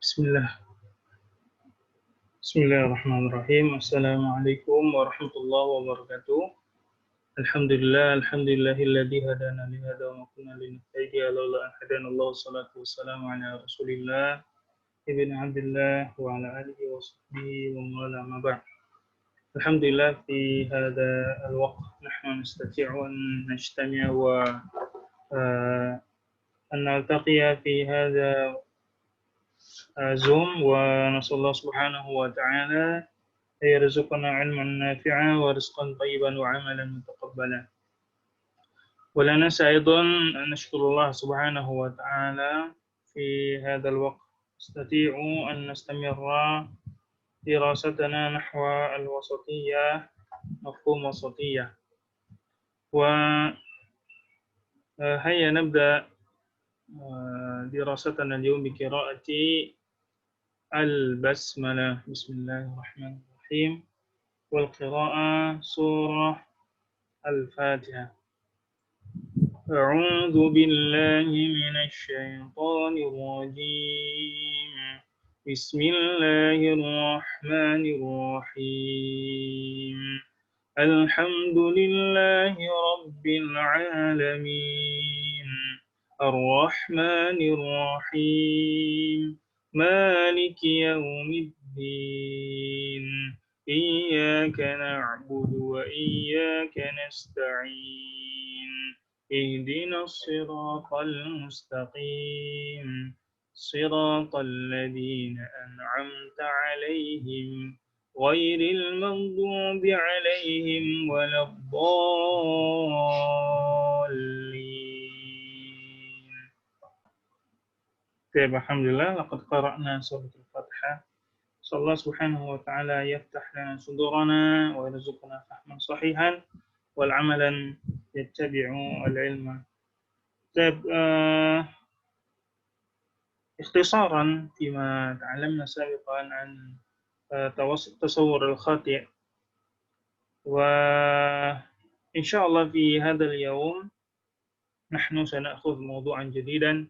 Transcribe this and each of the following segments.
Bismillah. Bismillahirrahmanirrahim. Assalamualaikum warahmatullahi wabarakatuh. Alhamdulillahilladzi hadana li hadza wa ma kunna linahtadiya laula an hadanallahu salatu wassalamu ala Rasulillah ibn Abdillah wa ala alihi wa sahbihi wa man wala ma ba'd. Alhamdulillah fi hadza al-waqt nahnu nastati'u an najtami'a wa an naltaqiya fi hadza Zoom ونسأل الله سبحانه وتعالى أن يرزقنا علما نافعا ورزقا طيبا وعملا متقبلا. ولا ننسى أيضا أن نشكر الله سبحانه وتعالى في هذا الوقت نستطيع أن نستمر دراستنا نحو الوسطية، مفهوم وسطية. وهيا نبدأ دراستنا اليوم بقراءة البسملة. بسم الله الرحمن الرحيم. والقراءة سورة الفاتحة. أعوذ بالله من الشيطان الرجيم. بسم الله الرحمن الرحيم. الحمد لله رب العالمين الرحمن الرحيم مالك يوم الدين إياك نعبد وإياك نستعين اهدنا الصراط المستقيم صراط الذين أنعمت عليهم غير المغضوب عليهم ولا الضالين. طيب الحمد لله لقد قرأنا سورة الفاتحة. صلى الله سبحانه وتعالى يفتح لنا صدورنا ويرزقنا فهما صحيحا والعملا يتبع العلم. طيب اختصارا فيما تعلمنا سابقا عن تصور الخاطئ، وإن شاء الله في هذا اليوم نحن سنأخذ موضوعا جديدا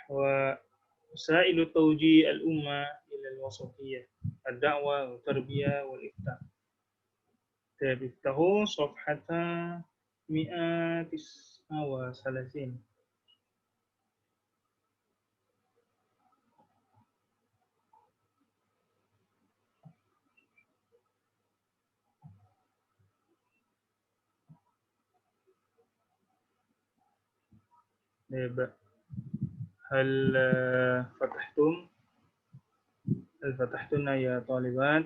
وسائل توجيه الأمة إلى الوسطية، الدعوة والتربية والإفتاء. افتحوا صفحة 139. هل فتحتن يا طالبات؟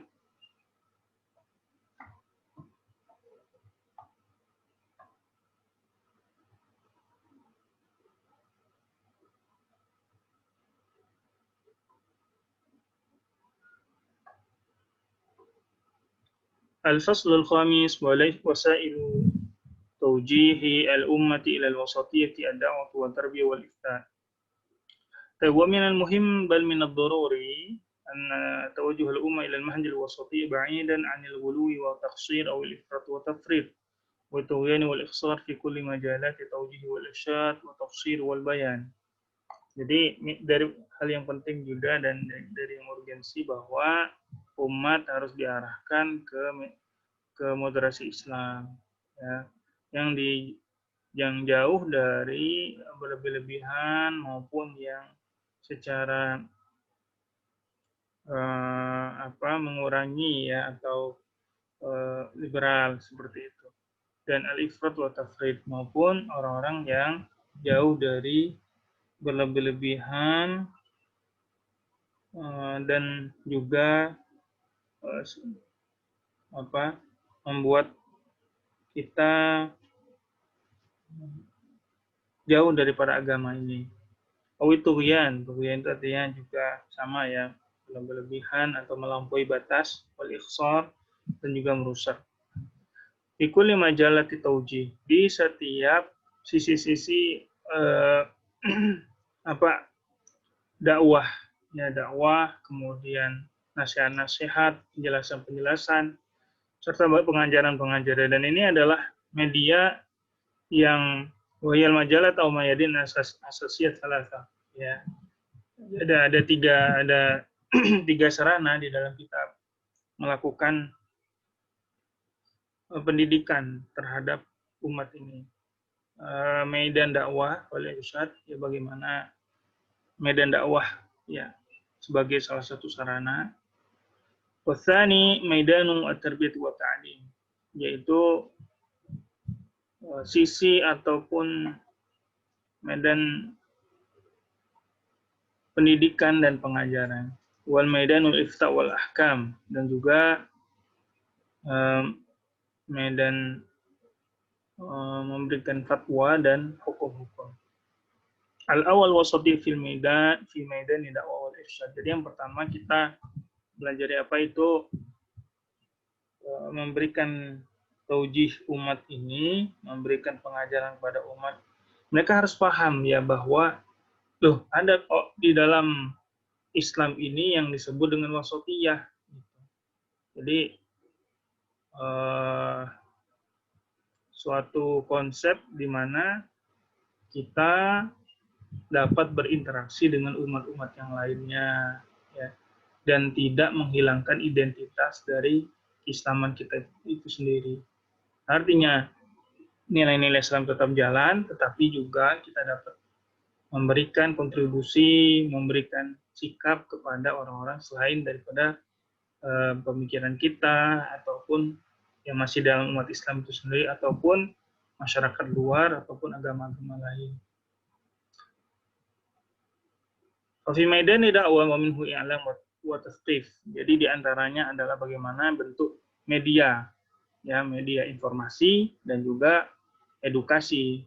الفصل الخامس وسائل توجيه الأمة إلى الوسطية، الدعوة والتربية والإفتاء. ومن المهم بل من الضروري أن توجه الأمة إلى المنهج الوسطي بعيدا عن الغلو والتقصير أو الإفراط والتفريط والطغيان والإخصار في كل مجالات التوجيه والإرشاد والتفسير والبيان. Jadi dari hal yang penting juga dan dari yang urgensi bahwa umat harus diarahkan ke moderasi Islam, ya, yang jauh dari berlebih-lebihan maupun yang secara mengurangi ya atau liberal seperti itu. Dan al-ifrat wa tafrid maupun orang-orang yang jauh dari berlebih-lebihan dan juga membuat kita jauh daripada agama ini. Tughyan itu artinya juga sama ya, berlebihan atau melampaui batas, wal ikhsar dan juga merusak. Fi kulli majalati taujih, di setiap sisi-sisi dakwah, kemudian nasihat-nasihat, penjelasan-penjelasan serta pengajaran-pengajaran. Dan ini adalah media yang wahiyal majalah atau mayadin asasiyat salasa, ya. ada tiga sarana di dalam kita melakukan pendidikan terhadap umat ini. Medan dakwah oleh Ustaz, ya bagaimana medan dakwah ya sebagai salah satu sarana. Wasani maidanu at-tarbiyah wa ta'lim, yaitu sisi ataupun medan pendidikan dan pengajaran. Wal maidanul ifta wal ahkam, dan juga medan memberikan fatwa dan hukum-hukum. Al-awwal wasati fil maidan dakwah wal irsyad. Jadi yang pertama kita belajar apa itu memberikan taujih umat ini, memberikan pengajaran kepada umat. Mereka harus paham ya bahwa ada di dalam Islam ini yang disebut dengan wasatiyah. Jadi suatu konsep di mana kita dapat berinteraksi dengan umat-umat yang lainnya, ya, dan tidak menghilangkan identitas dari keislaman kita itu sendiri. Artinya nilai-nilai Islam tetap jalan, tetapi juga kita dapat memberikan kontribusi, memberikan sikap kepada orang-orang selain daripada pemikiran kita, ataupun yang masih dalam umat Islam itu sendiri, ataupun masyarakat luar, ataupun agama-agama lain. Fi maidani dakwah wa minhu i'lam wa tasqif. Jadi diantaranya adalah bagaimana bentuk media, ya, media informasi dan juga edukasi.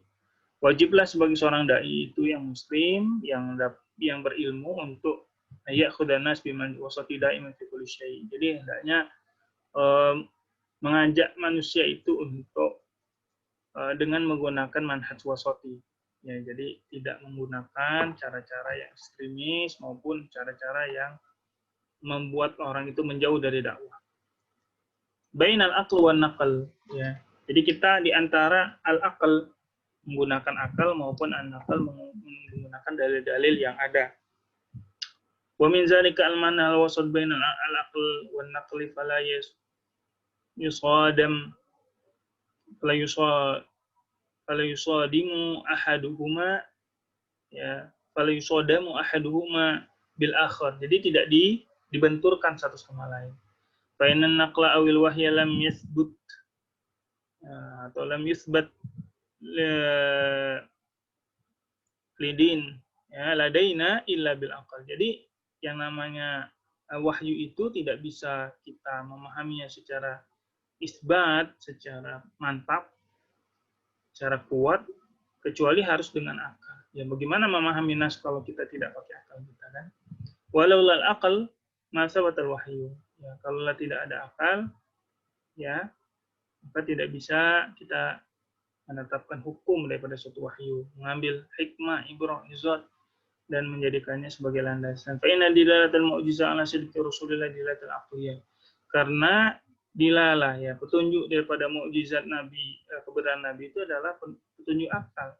Wajiblah sebagai seorang dai itu yang muslim, yang berilmu untuk ya'khudanas biman wasati da'iman fi kulli syai'. Jadi hendaknya mengajak manusia itu untuk dengan menggunakan manhaj wasati. Ya, jadi tidak menggunakan cara-cara yang ekstremis maupun cara-cara yang membuat orang itu menjauh dari dakwah. Bainal aql wan naql, ya. Jadi kita di antara al-aql, menggunakan akal, maupun an-naql, menggunakan dalil-dalil yang ada. Wa min zalika al-man'a al-wasat bainal al-aql wan naqli fala yusadam fala yusadimu ahaduhuma, ya, fala yusadamu ahaduhuma bil akhar. Jadi tidak dibenturkan satu sama lain. Fa inna naqla awil wahya lam yathbut atau lam yuthbat lidin, ya, ladaina illa bil aqal. Jadi yang namanya wahyu itu tidak bisa kita memahaminya secara isbat, secara mantap, secara kuat, kecuali harus dengan akal. Ya, bagaimana memahami nas kalau kita tidak pakai akal kita, kan? Walau lal akal masa batal wahyu. Ya, kalau tidak ada akal, ya, maka tidak bisa kita menetapkan hukum daripada suatu wahyu, mengambil hikmah, ibrah, izat, dan menjadikannya sebagai landasan. Fa inna dilalatul mu'jizah ala sidqi Rasulillah dilalatul aqliyah. Karena dilalah, ya, petunjuk daripada mukjizat Nabi, kebenaran Nabi itu adalah petunjuk akal.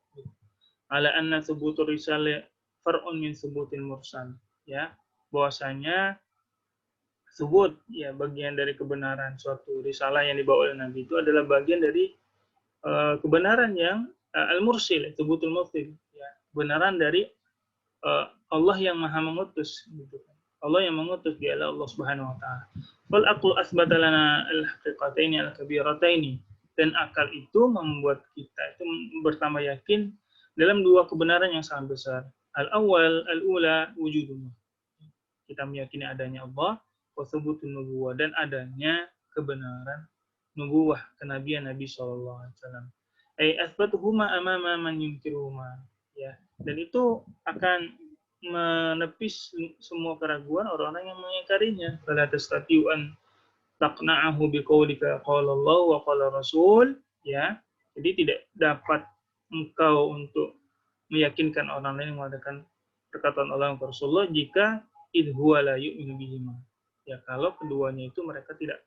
Ala anna thubutur risalah far'un min thubutil mursal, ya, bahwasanya thubut, ya, bagian dari kebenaran suatu risalah yang dibawa oleh Nabi itu adalah bagian dari kebenaran yang al-mursil, thubutul mursil, ya, kebenaran dari Allah yang Maha mengutus, gitu. Allah yang mengutus, dialah Allah Subhanahu wa taala. Wal aqlu asbata lana al-haqiqataini al-kabirataini, dan akal itu membuat kita itu bertambah yakin dalam dua kebenaran yang sangat besar. Al-awwal al-ula wujudullah. Kita meyakini adanya Allah, wa thubutun nubuwah, dan adanya kebenaran nubuwah, kenabian Nabi sallallahu alaihi wasallam. Ai asbatuhuma amama man yunkiruhuma, ya. Dan itu akan menepis semua keraguan orang-orang yang mengingkarinya. Fala tastati'u an taqna'ahu biqaulika qala Allah wa qala Rasul, ya. Jadi tidak dapat engkau untuk meyakinkan orang lain mengatakan perkataan Allah dan Rasulullah jika idhuwa la yu'minu bihima. Ya, kalau keduanya itu mereka tidak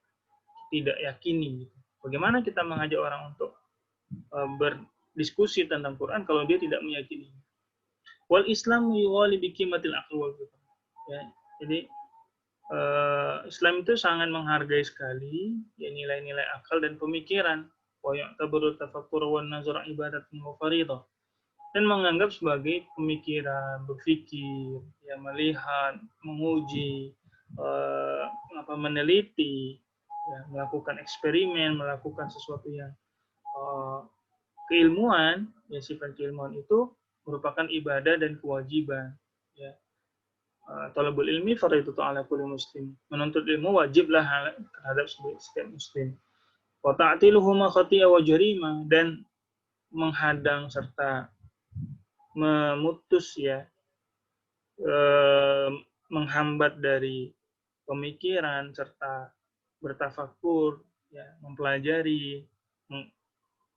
yakini, gitu. Bagaimana kita mengajak orang untuk berdiskusi tentang Quran kalau dia tidak meyakini? Wal Islam yuwali bi qimatil aql wal fikr. Ya, jadi Islam itu sangat menghargai sekali ya nilai-nilai akal dan pemikiran. Wa ya'tabaru tafakkur wan nazar ibadatun wa fariḍah. Dan menganggap sebagai pemikiran, berpikir, ya melihat, menguji, meneliti, ya, melakukan eksperimen, melakukan sesuatu yang keilmuan, ya sifat keilmuan itu merupakan ibadah dan kewajiban. Ya. Talabul ilmi fardhu ala kulli muslim. Menuntut ilmu wajiblah terhadap setiap muslim. Wa ta'tiluhuma khati'a wa jarima, dan menghadang serta memutus ya menghambat dari pemikiran serta bertafakur ya mempelajari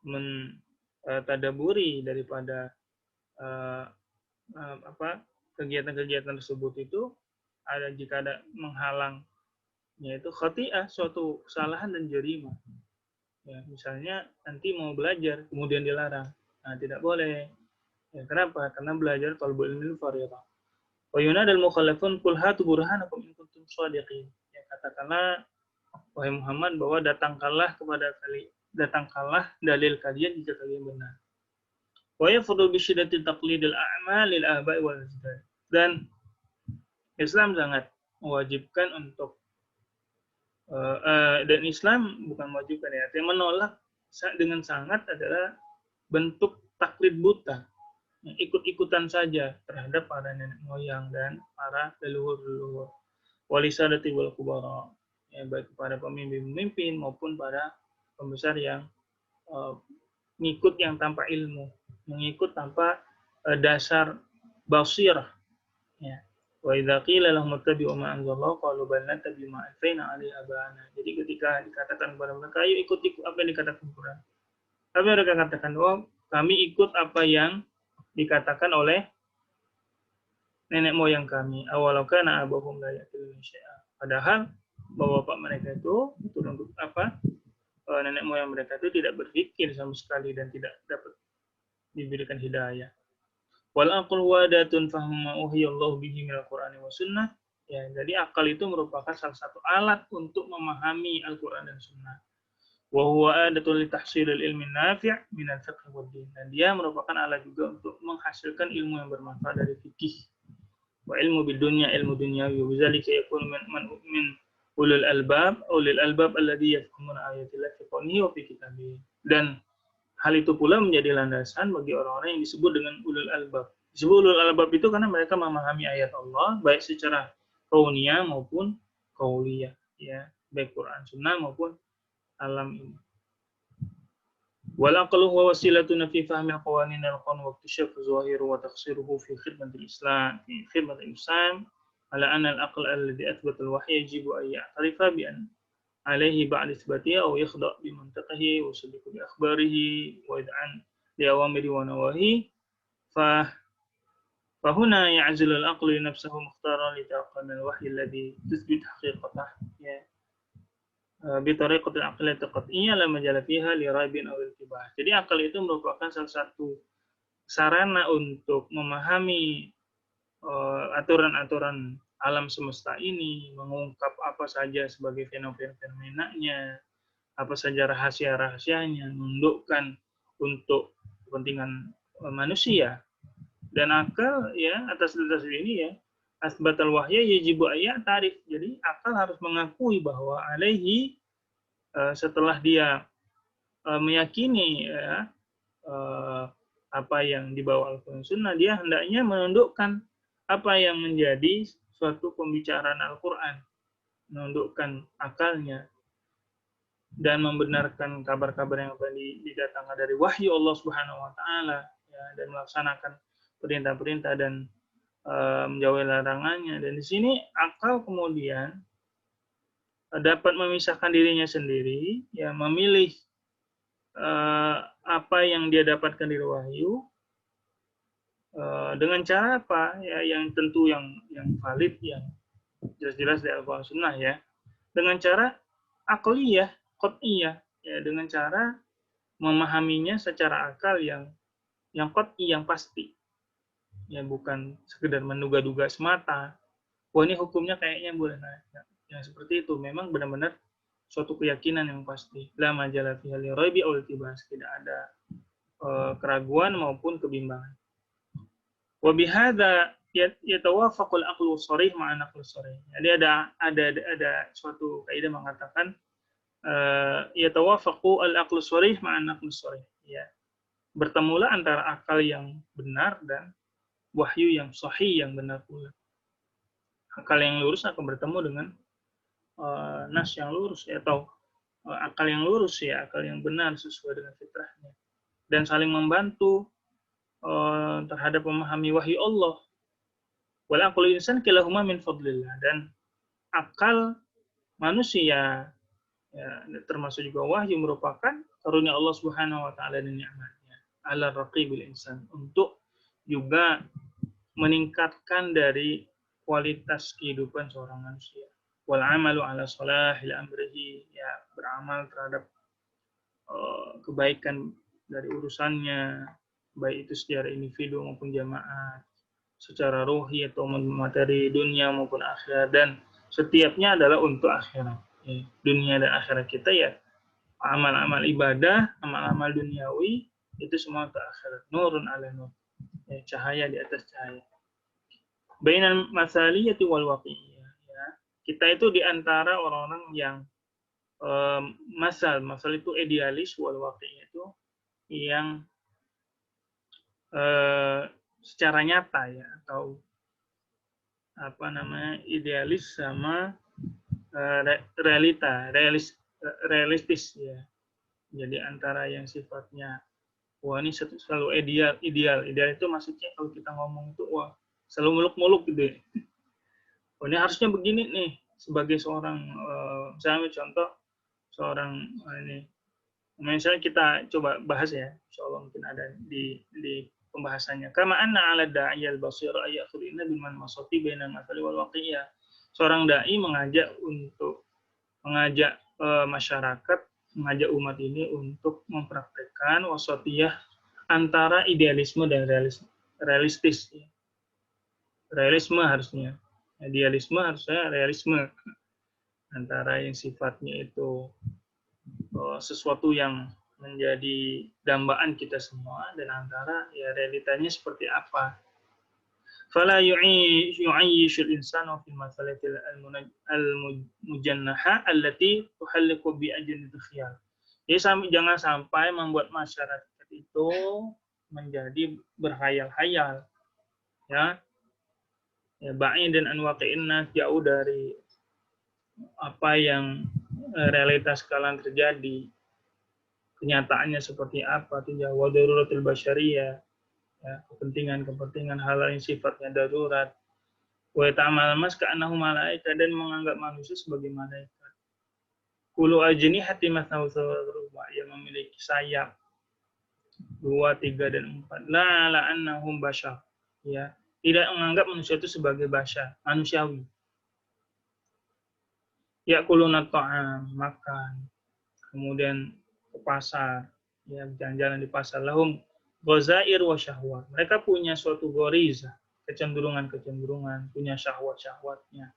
mentadaburi daripada kegiatan-kegiatan tersebut itu jika ada menghalang yaitu khati'ah, suatu kesalahan dan jarima. Ya, misalnya nanti mau belajar kemudian dilarang. Nah, tidak boleh. Ya, kenapa? Karena belajar talabul ilmi fardhu. Wa yunadal mukhallafun qul hatu burhanakum in kuntum shadiqin. Ya, katakanlah wahai Muhammad bahwa datangkanlah dalil kalian jika kalian benar. Wa yafdhu bi syiddati taqlidil a'mal lil aba'i wal ajdad. Dan Islam sangat mewajibkan untuk dan Islam bukan mewajibkan ya, yang menolak dengan sangat adalah bentuk taklid buta, ikut-ikutan saja terhadap para nenek moyang dan para leluhur-leluhur. Walisadati wal kubara, ya, baik kepada pemimpin-pemimpin maupun pada pembesar yang mengikut yang tanpa ilmu, mengikut tanpa dasar basirah. Ya. Wa idza qila lahum ittabi'u ma anzalallahu qalu bal nattabi'u ma alfayna 'alaihi aba'ana. Jadi ketika dikatakan kepada mereka, ayo ikut apa yang dikatakan Quran. Tapi mereka katakan, oh kami ikut apa yang dikatakan oleh nenek moyang kami. Awalau kana abahum la ya'qiluna syai'a. Padahal bapak mereka itu nenek moyang mereka itu tidak berpikir sama sekali dan tidak dapat diberikan hidayah. Wal aql wadatun fahmu ma uhiyallahu bihi minal Qur'ani wa sunnah. Ya, jadi akal itu merupakan salah satu alat untuk memahami Al-Qur'an dan Sunnah. Wa huwa adatul li tahsilil ilmi nafi' minal fiqh wad din. Dan dia merupakan alat juga untuk menghasilkan ilmu yang bermanfaat dari fikih. Wa ilmu bidunya ilmu dunyawi wa bidzalika yakunu min ulul albab alladhi yafhamuna ayatillah fi qawlihi wa fi kitabih. Dan hal itu pula menjadi landasan bagi orang-orang yang disebut dengan ulul albab. Disebut ulul albab itu karena mereka memahami ayat Allah baik secara kauniyah maupun qauliyah, ya, baik Quran Sunnah maupun alam ini. Wal aqlu huwa wasilatun fi fahmi qawanin al-qanun wa ikhtishaf zahiru wa taqsiruhu fi khidmatil Islam, fi khidmatil Islam, ala anna al-aql alladhi athbata al-wahya yajibu an ya'tarifa bi an عليه بعد إثباتها أو يخضع بمنطقه ويصدق بأخباره ويدعن لأوامر ونواهيه فهنا يعزل العقل نفسه مختارا لتلقى الوحي الذي تثبت حقيقته بطريقة العقلية القطعية لا مجال فيها لريب أو التباس. Jadi akal itu merupakan salah satu sarana untuk memahami aturan-aturan alam semesta ini, mengungkap apa saja sebagai fenomena-fenomenanya, apa saja rahasia-rahasianya, menundukkan untuk kepentingan manusia. Dan akal ya atas dasar ini ya asbatal wahya yajibu ayat tarif. Jadi akal harus mengakui bahwa alaihi setelah dia meyakini ya apa yang dibawa Al-Quran Sunnah, dia hendaknya menundukkan apa yang menjadi suatu pembicaraan Al-Quran, menundukkan akalnya, dan membenarkan kabar-kabar yang didatangkan dari wahyu Allah Subhanahu Wa Taala, ya, dan melaksanakan perintah-perintah dan menjauhi larangannya. Dan di sini akal kemudian dapat memisahkan dirinya sendiri, ya, memilih apa yang dia dapatkan dari wahyu. Dengan cara apa ya yang tentu yang valid, yang jelas-jelas dari Al-Quran Sunnah, ya, dengan cara akliyah, qat'iyah, ya, dengan cara memahaminya secara akal yang qat'i, yang pasti. ya bukan sekedar menduga-duga semata. Wah ini hukumnya kayaknya boleh naik. Yang seperti itu memang benar-benar suatu keyakinan yang pasti. La majala fiha li raibi aw iltibas, tidak ada keraguan maupun kebimbangan. Wa bihadza yatawafaqul aqlu sharih ma'a naqlu sharih. Jadi ada suatu kaidah mengatakan yatawafaqu al-aqlu sharih ma'a naqlu sharih. Ya, bertemulah antara akal yang benar dan wahyu yang sahih yang benar pula. Akal yang lurus akan bertemu dengan nas yang lurus atau akal yang lurus ya, akal yang benar sesuai dengan fitrahnya dan saling membantu terhadap memahami wahyu Allah. Wal aqlu insan kilahuma min fadlillah, dan akal manusia ya, termasuk juga wahyu merupakan karunia Allah Subhanahu wa taala dan nikmatnya ala raqibil insan untuk juga meningkatkan dari kualitas kehidupan seorang manusia. Wal amalu ala salahil amrihi, ya beramal terhadap kebaikan dari urusannya, baik itu secara individu maupun jamaah, secara rohi atau materi dunia maupun akhirat, dan setiapnya adalah untuk akhirat. Ya, dunia dan akhirat kita ya amal-amal ibadah, amal-amal duniawi itu semua untuk akhirat. Nurun ala nur, ya, cahaya di atas cahaya. Bainal masaliyati wal waqi'iyah. Ya. Kita itu di antara orang-orang yang masal itu idealis, wal waqi'iyah itu yang secara nyata ya, atau apa namanya, idealis sama realistis ya. Jadi antara yang sifatnya wah ini selalu ideal itu maksudnya kalau kita ngomong itu wah selalu muluk-muluk gitu ya. Oh, ini harusnya begini nih sebagai seorang misalnya contoh seorang ini misalnya kita coba bahas ya, insyaallah mungkin ada di pembahasannya. Kama anna 'ala da'iyal basir ayakhudina biman masati bainal masali wal waqi'iyah. Seorang dai mengajak masyarakat, mengajak umat ini untuk mempraktekkan wasatiyah antara idealisme dan realistis. Realisme harusnya, idealisme harusnya realisme, antara yang sifatnya itu sesuatu yang menjadi dambaan kita semua dan antara ya realitanya seperti apa. Fala yu'ayyishu al-insanu fi masalatil al-mujannaha allati tuhalliqu bi ajnil khiyal. Jadi jangan sampai membuat masyarakat itu menjadi berhayal-hayal ya. Ya ba'in dan anwaqi'in nas, jauh dari apa yang realitas sekalian terjadi, kenyataannya seperti apa, tidak wa daruratul basyariyah, ya, kepentingan hal yang sifatnya darurat, wa ta'amal mas ka'annahu malaika, dan menganggap manusia sebagai malaikat. Kulu ajnihati masnau ruba, yang memiliki sayap 2, 3 dan 4. La annahum bashar, ya, tidak menganggap manusia itu sebagai bashar, manusiawi. Ya'kuluna ta'am, makan, kemudian ke pasar, ya jalan-jalan di pasar. Lahum ghazair wa syahwat. Mereka punya suatu goriza, kecenderungan, punya syahwat-syahwatnya.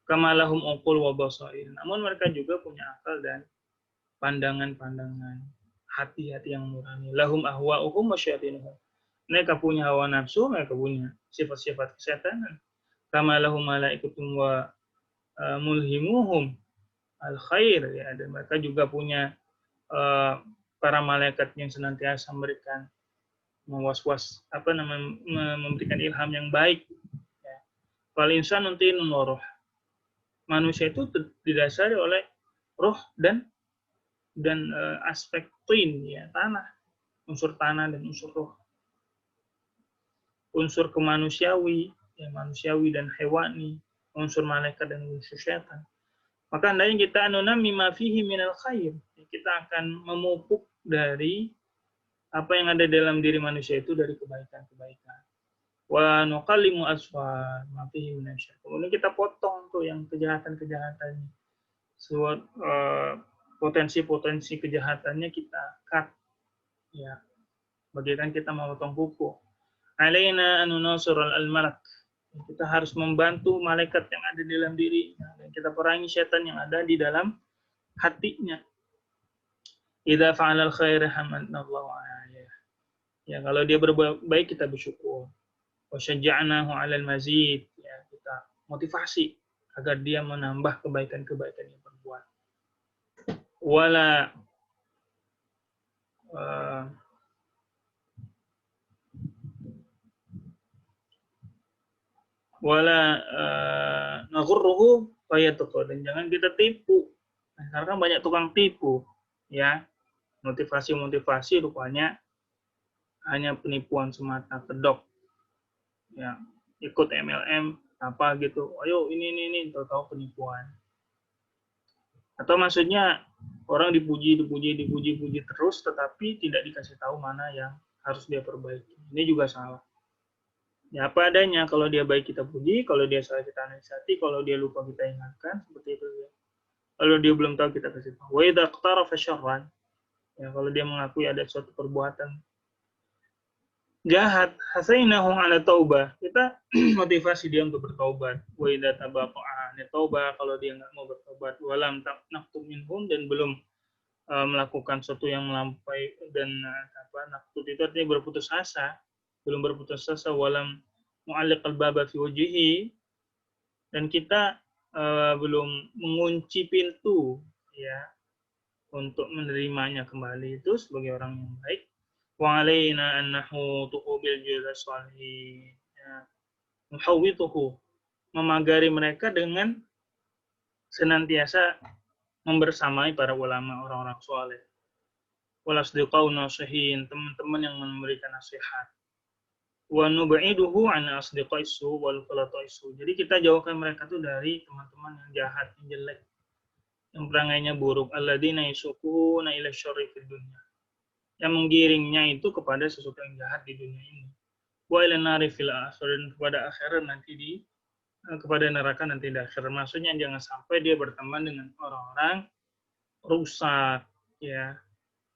Kama lahum uqul wa basair. Namun mereka juga punya akal dan pandangan-pandangan, hati-hati yang nurani. Lahum ahwa'uhum wa syayatinuhum. Mereka punya hawa nafsu, mereka punya sifat-sifat kesetanan. Kama lahum malaikatun wa mulhimuhum al khair, ya, dan mereka juga punya para malaikat yang senantiasa memberikan memberikan ilham yang baik. Ya. Fal insan nanti nurah. Manusia itu didasari oleh roh dan aspek tin, ya, tanah, unsur tanah dan unsur roh. Unsur kemanusiawi, ya, manusiawi dan hewani, unsur malaikat dan unsur syaitan. Maka hendaknya kita anunami ma fihi minal khair. Kita akan memupuk dari apa yang ada dalam diri manusia itu dari kebaikan-kebaikan. Wa nuqallimu asfar ma fihi minasyarr. Kemudian kita potong tuh yang kejahatan-kejahatannya. Potensi-potensi kejahatannya kita cut. Ya. Bagaikan kita memotong kuku. alaina an nunasira al-malak. Kita harus membantu malaikat yang ada di dalam diri, dan kita perangi setan yang ada di dalam hatinya. Idza fa'ala al-khair hamadallahu alaihi. Ya, kalau dia berbuat baik kita bersyukur. Wa syaja'nahu 'alal mazid. Ya, kita motivasi agar dia menambah kebaikan-kebaikan yang berbuat. Wala naghurruhu fayataqwa, dan jangan kita tipu. Nah, karena kan banyak tukang tipu, ya. Motivasi rupanya hanya penipuan semata, kedok. Ya, ikut MLM apa gitu. Ayo ini tahu penipuan. Atau maksudnya orang dipuji terus tetapi tidak dikasih tahu mana yang harus dia perbaiki. Ini juga salah. Ya apa adanya, kalau dia baik kita puji, kalau dia salah kita nasihati, kalau dia lupa kita ingatkan, seperti itu ya. Kalau dia belum tahu kita kasih tahu. Wa idza iqtarafa syarran, ya kalau dia mengakui ada suatu perbuatan jahat, hasainahu ala taubah, kita motivasi dia untuk bertaubat. Wa idza tabaqa'a an taubah, kalau dia enggak mau bertobat, walam naqtum minhum, dan belum melakukan sesuatu yang melampaui, dan naqtut itu artinya berputus asa, belum berputus asa, walam mu'alliq al-baba fi wajhihi, dan kita belum mengunci pintu ya untuk menerimanya kembali, itu sebagai orang yang baik. Wa alaina annahu tuqbil julas salih, ya, muhawwituhu, memagari mereka dengan senantiasa membersamai para ulama, orang-orang soleh. Wal asdiqau nasihin, teman-teman yang memberikan nasihat. Wa nub'iduhu an asdiqais su wal khulatais su. Jadi kita jauhkan mereka tuh dari teman-teman yang jahat, yang jelek, yang perangainya buruk. Alladzina yasuquna ila syarri fid dunya, yang menggiringnya itu kepada sesuatu yang jahat di dunia ini. Wa ila nari fil akhir, dan kepada akhirat nanti kepada neraka nanti di akhir. Maksudnya jangan sampai dia berteman dengan orang-orang rusak, ya,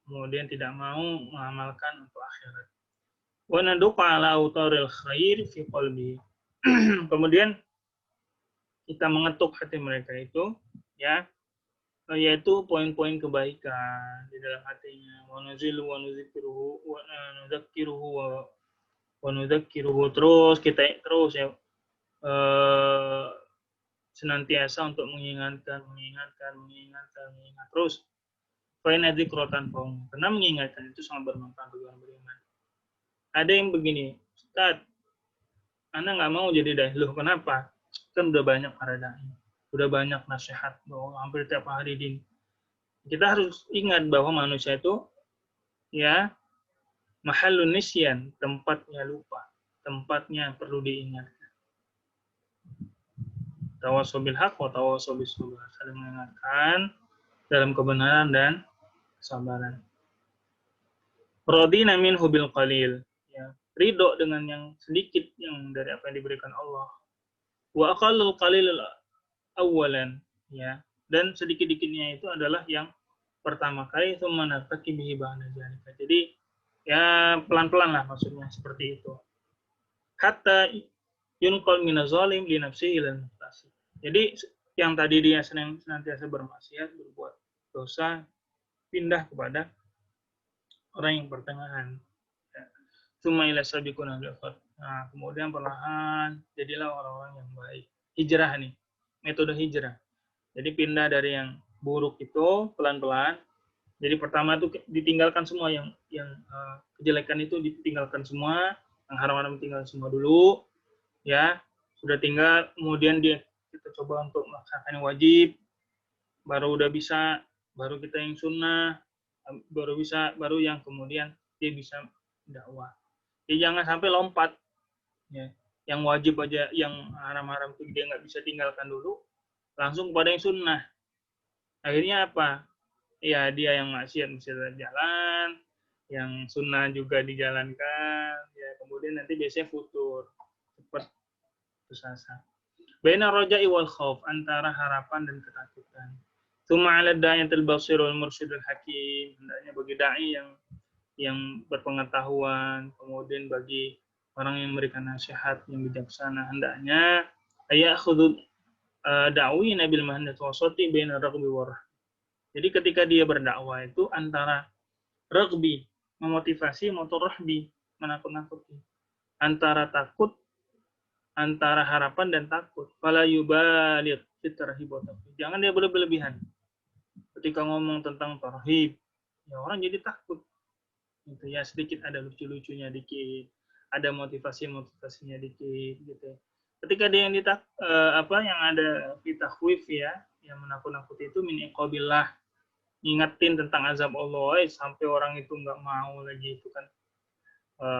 kemudian tidak mau mengamalkan untuk akhirat. Wa naduqa ala autaril khair fi qalbi. Kemudian kita mengetuk hati mereka itu, ya, yaitu poin-poin kebaikan di dalam hatinya. Wa nuzilu wa nuzakkiruhu wa nuzakkiruhu, terus kita terus ya senantiasa untuk mengingat terus. Fa in adzikrotan faum, karena mengingatkan itu sangat bermanfaat bagi orang beriman. Ada yang begini, Ustaz, Anda nggak mau jadi dai. Loh, kenapa? Kan udah banyak para dai, udah banyak nasihat, hampir tiap hari din. Kita harus ingat bahwa manusia itu, ya, mahallun nisyan, tempatnya lupa, tempatnya perlu diingatkan. Tawasau bil haq wa tawasau bis sabr, saling mengingatkan dalam kebenaran dan kesabaran. Radina minhu bil qalil, ya, ridho dengan yang sedikit yang dari apa yang diberikan Allah. Wa aqallul qalil awalan, ya, dan sedikit-dikitnya itu adalah yang pertama kali, itu menartaki bihi ba'da zalika. Jadi ya pelan-pelan lah, maksudnya seperti itu. Hatta yunqal minazalim li nafsihi ila muhtasib. Jadi yang tadi dia senantiasa bermaksiat, berbuat dosa, pindah kepada orang yang pertengahan. Tsumma ila sabiquna bil khairat. Nah, kemudian perlahan jadilah orang-orang yang baik. Hijrah nih, metode hijrah. Jadi pindah dari yang buruk itu pelan-pelan. Jadi pertama itu ditinggalkan semua yang kejelekan itu ditinggalkan semua, yang haram-haram ditinggalkan semua dulu, ya. Sudah tinggal, kemudian kita coba untuk melaksanakan yang wajib, baru udah bisa, baru kita yang sunnah, baru yang kemudian dia bisa dakwah. Jadi jangan sampai lompat, ya. Yang wajib aja, yang haram-haram itu dia nggak bisa tinggalkan dulu, langsung kepada yang sunnah. Akhirnya apa? Ya dia yang maksiat mesti jalan, yang sunnah juga dijalankan, ya kemudian nanti biasanya futur, cepat putus asa. Baina roja'i wal khauf, antara harapan dan ketakutan. Tsumma 'ala da'iyatil basir wal mursyidil hakim, hendaknya bagi dai yang berpengetahuan, kemudian bagi orang yang memberikan nasihat yang bijaksana hendaknya ayakhudhu da'wi nabil mahnat wasati baina ragbi warah. Jadi ketika dia berdakwah itu antara ragbi memotivasi, rahbi menakut-nakuti, antara takut, antara harapan dan takut. Fala yubaligh fit tarhib wa tarhib. Jangan dia berlebihan. Ketika ngomong tentang tarhib, ya orang jadi takut. Gitu ya, sedikit ada lucu-lucunya dikit, ada motivasinya dikit gitu. Ketika dia yang yang ada fitakhwif ya, yang menakut-nakuti itu min iqabillah, ingetin tentang azab Allah sampai orang itu nggak mau lagi itu kan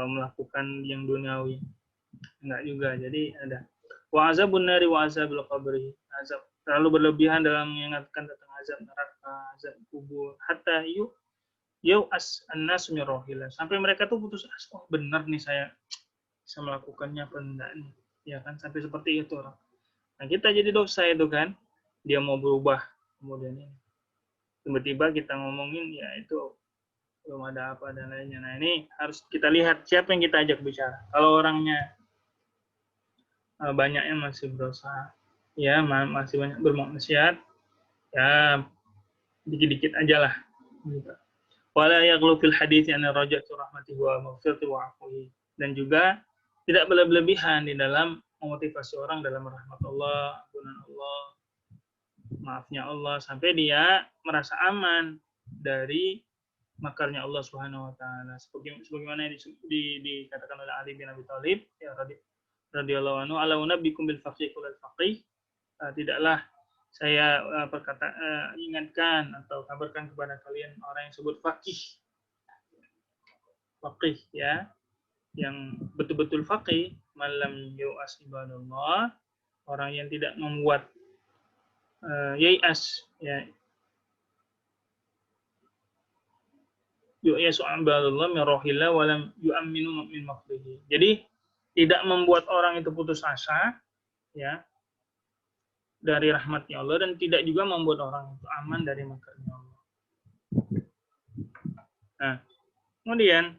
melakukan yang duniawi. Enggak juga. Jadi ada wa azabun nari wa azabil qabri. Azab terlalu berlebihan dalam mengingatkan tentang azab neraka, azab kubur, hatta as annas min rohillah. Sampai mereka tuh putus asa, oh benar nih saya bisa melakukannya apa enggak nih. Ya kan sampai seperti itu orang. Nah, kita jadi dosa itu kan. Dia mau berubah kemudian ini. Tiba-tiba kita ngomongin ya itu belum ada apa dan lainnya. Nah, ini harus kita lihat siapa yang kita ajak bicara. Kalau orangnya banyaknya masih berusaha, ya masih banyak bermaksiat, ya dikit-dikit aja lah. Wala yaghlu fil hadits an rajatu rahmatihi wa maghfirati wa afuhi. Dan juga tidak berlebihan di dalam memotivasi orang dalam rahmat Allah, ampunan Allah, maafnya Allah, sampai dia merasa aman dari makarnya Allah Subhanahu wa taala. Sebagaimana dikatakan oleh Ali bin Abi Thalib ya radhiyallahu anhu, ala unabbikum bil faqih wal faqih. Tidaklah saya ingatkan atau kabarkan kepada kalian orang yang sebut faqih ya, yang betul-betul faqih, malam yu'as ibadallah, orang yang tidak membuat yai'as ya, yu'yasu ibadallah min rohillah walam yu'amminu min makrihi. Jadi tidak membuat orang itu putus asa ya dari rahmatnya Allah, dan tidak juga membuat orang itu aman dari makarnya Allah. Nah, kemudian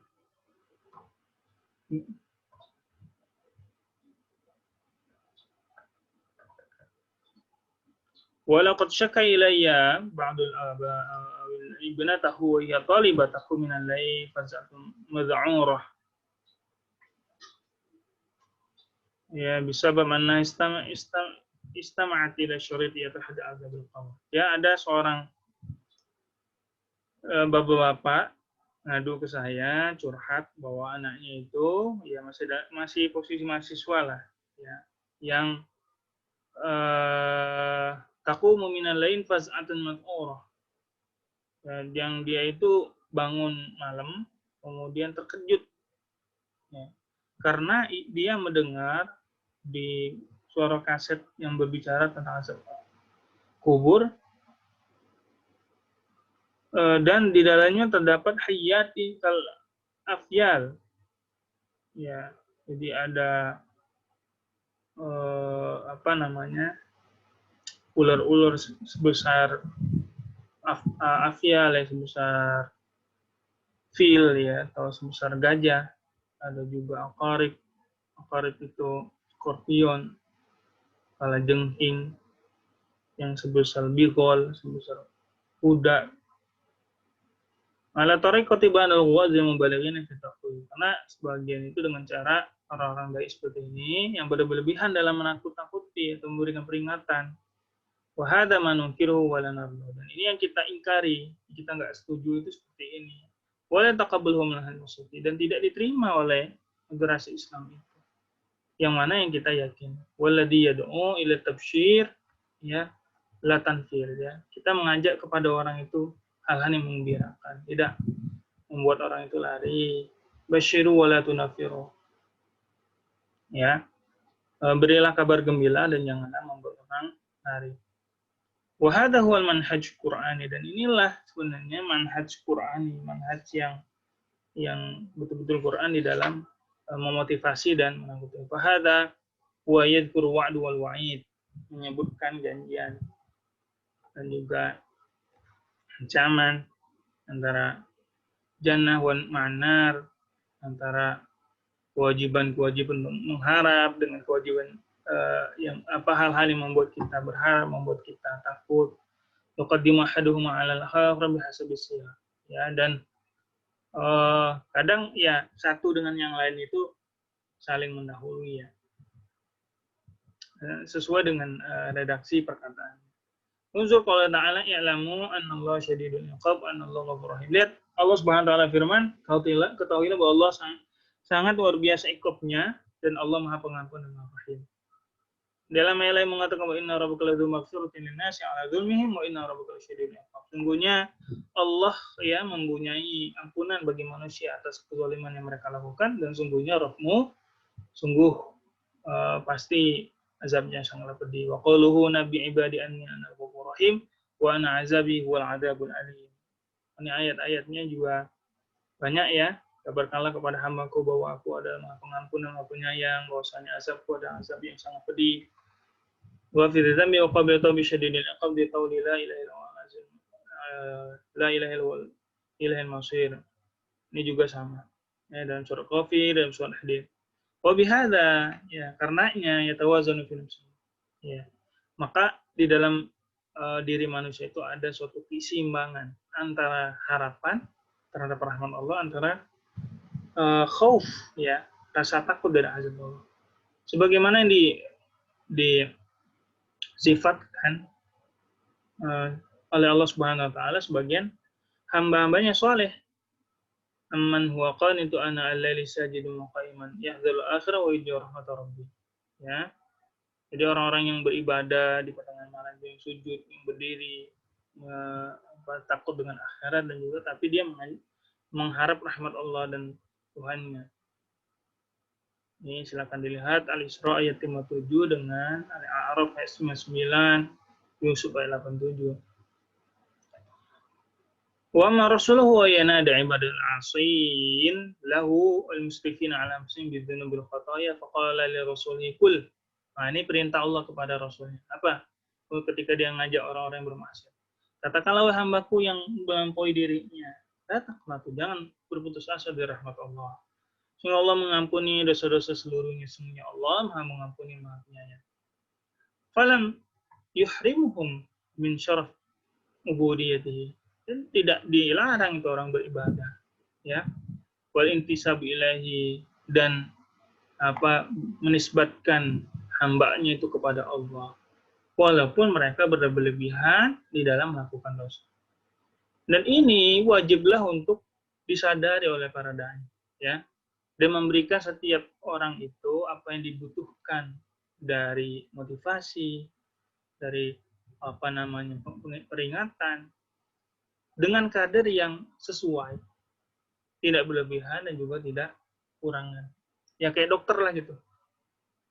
walaqad syaka ilayya ba'dul ibnatahu wa hiya talibatahu min al-layl fazatun mad'urah. Ya, bisabab anna istama'at ila syurit yatahadda azabil qabr. Ya, ada seorang bapak-bapak ngadu ke saya, curhat bahwa anaknya itu ya masih posisi mahasiswa lah ya, yang taqumu minal lain faz'atun mad'urah. Yang dia itu bangun malam kemudian terkejut ya, karena dia mendengar di suara kaset yang berbicara tentang azab kubur, dan di dalamnya terdapat hayati kal afyal ya, jadi ada ular-ular sebesar afyal ya, sebesar fil ya, atau sebesar gajah. Ada juga aqarib itu skorpion, kalajengking yang sebesar bigol, sebesar kuda. Ala tariqati ba'dal ghazi mubalighin fi taqwim. Karena sebagian itu dengan cara orang-orang dai seperti ini yang berlebihan dalam menakut-nakuti atau memberikan peringatan. Wa hadza ma nunkiru wa la narda. Dan ini yang kita ingkari, kita nggak setuju itu seperti ini. Wa la taqabbaluhu minal musyrikin, dan tidak diterima oleh generasi Islam itu. Yang mana yang kita yakin. Walladzi yad'u ila tabsyir ya la tanfir ya. Kita mengajak kepada orang itu hal-hal yang menggembirakan, tidak membuat orang itu lari. Basyiru wa la tunafiru. Ya. Berilah kabar gembira dan janganlah membuat orang lari. Wa hadha huwal manhaj Qur'ani, dan inilah sebenarnya manhaj Qur'ani, manhaj yang betul-betul Quran di dalam memotivasi dan menangguti. Fa hadha wa yadhkuru wa'du wal wa'id, menyebutkan janjian dan juga ancaman antara jannah wan ma'nar, antara kewajiban mengharap, dengan kewajiban yang hal-hal yang membuat kita berharap, membuat kita takut. Yuqaddimu ahaduhuma 'alal akhar bihasabi siyaq. Ya, dan kadang ya satu dengan yang lain itu saling mendahului ya. Sesuai dengan redaksi perkataan. Unzur qala ta'ala i'lamu annallaha syadidul iqab annallaha ghafurur rahim. Lihat Allah Subhanahu wa taala firman, ketahuilah bahwa Allah sangat luar biasa iqabnya dan Allah Maha Pengampun dan Maha Rahim. Dalam ayat lain mengatakan bahwa inna rabbaka ladzu maghfiratin lin-nasi 'ala dzulmihim wa inna rabbaka lasyadidul iqab. Sungguhnya Allah ya mempunyai ampunan bagi manusia atas kezaliman yang mereka lakukan, dan sungguhnya Rabb-Mu sungguh pasti azabnya sangatlah pedih. Wa qauluhu nabi ibadi anni ana ghafurur rahim wa ana azabi huwal adzabul alim. Ini ayat-ayatnya juga banyak ya. Kabarkanlah kepada hambaku bahwa aku adalah Maha Pengampun dan Maha Penyayang, bahwasanya azabku adalah azab yang sangat pedih. Wa fi dzammi wa qabla tawbi syadidil iqab bi qawli la ilaha illallah azim. La ilaha illallah ilahil masir. Ini juga sama. Ya, dalam surat Qafir, dalam surat Hadid. Wa bihadza, ya karenanya ya tawazunu fil nafsi. Ya. Maka di dalam diri manusia itu ada suatu keseimbangan antara harapan terhadap rahmat Allah, antara khauf ya, rasa takut dari azab Allah. Sebagaimana yang disifatkan oleh Allah Subhanahu wa taala sebagian hamba-hambanya soleh. Amman huwa qanitu ana al-laili sajidun qa'iman yahdharu al-akhirah wa yarju rahmat rabbih. Ya. Jadi orang-orang yang beribadah di pertengahan malam, yang sujud, yang berdiri, takut dengan akhirat, dan juga tapi dia mengharap rahmat Allah dan Tuhannya. Ini silakan dilihat Al-Isra ayat 57 dengan Al-A'raf ayat 59, Yusuf ayat 87. Wa ma rasuluhu wa yanada ibadul asin lahu al-musrifin ala anfusihim bidzunubil khataya faqala li rasulihi kul. Nah, ini perintah Allah kepada Rasulnya. Apa? Ketika dia ngajak orang-orang yang bermaksiat. Katakanlah hambaku yang melampaui dirinya. Katakanlah, jangan berputus asa dari rahmat Allah. Sungguh Allah mengampuni dosa-dosa seluruhnya. Sungguh Allah Maha mengampuni, Maha Penyayang. Falam yuhrimuhum min syaraf ubudiyatihi. Dan tidak dilarang itu orang beribadah. Ya. Wal intisabu ilahi, dan menisbatkan hambanya itu kepada Allah, walaupun mereka berlebihan di dalam melakukan dosa. Dan ini wajiblah untuk disadari oleh para dai, ya, dan memberikan setiap orang itu apa yang dibutuhkan dari motivasi, dari peringatan, dengan kadar yang sesuai, tidak berlebihan dan juga tidak kurangan. Ya kayak dokter lah gitu.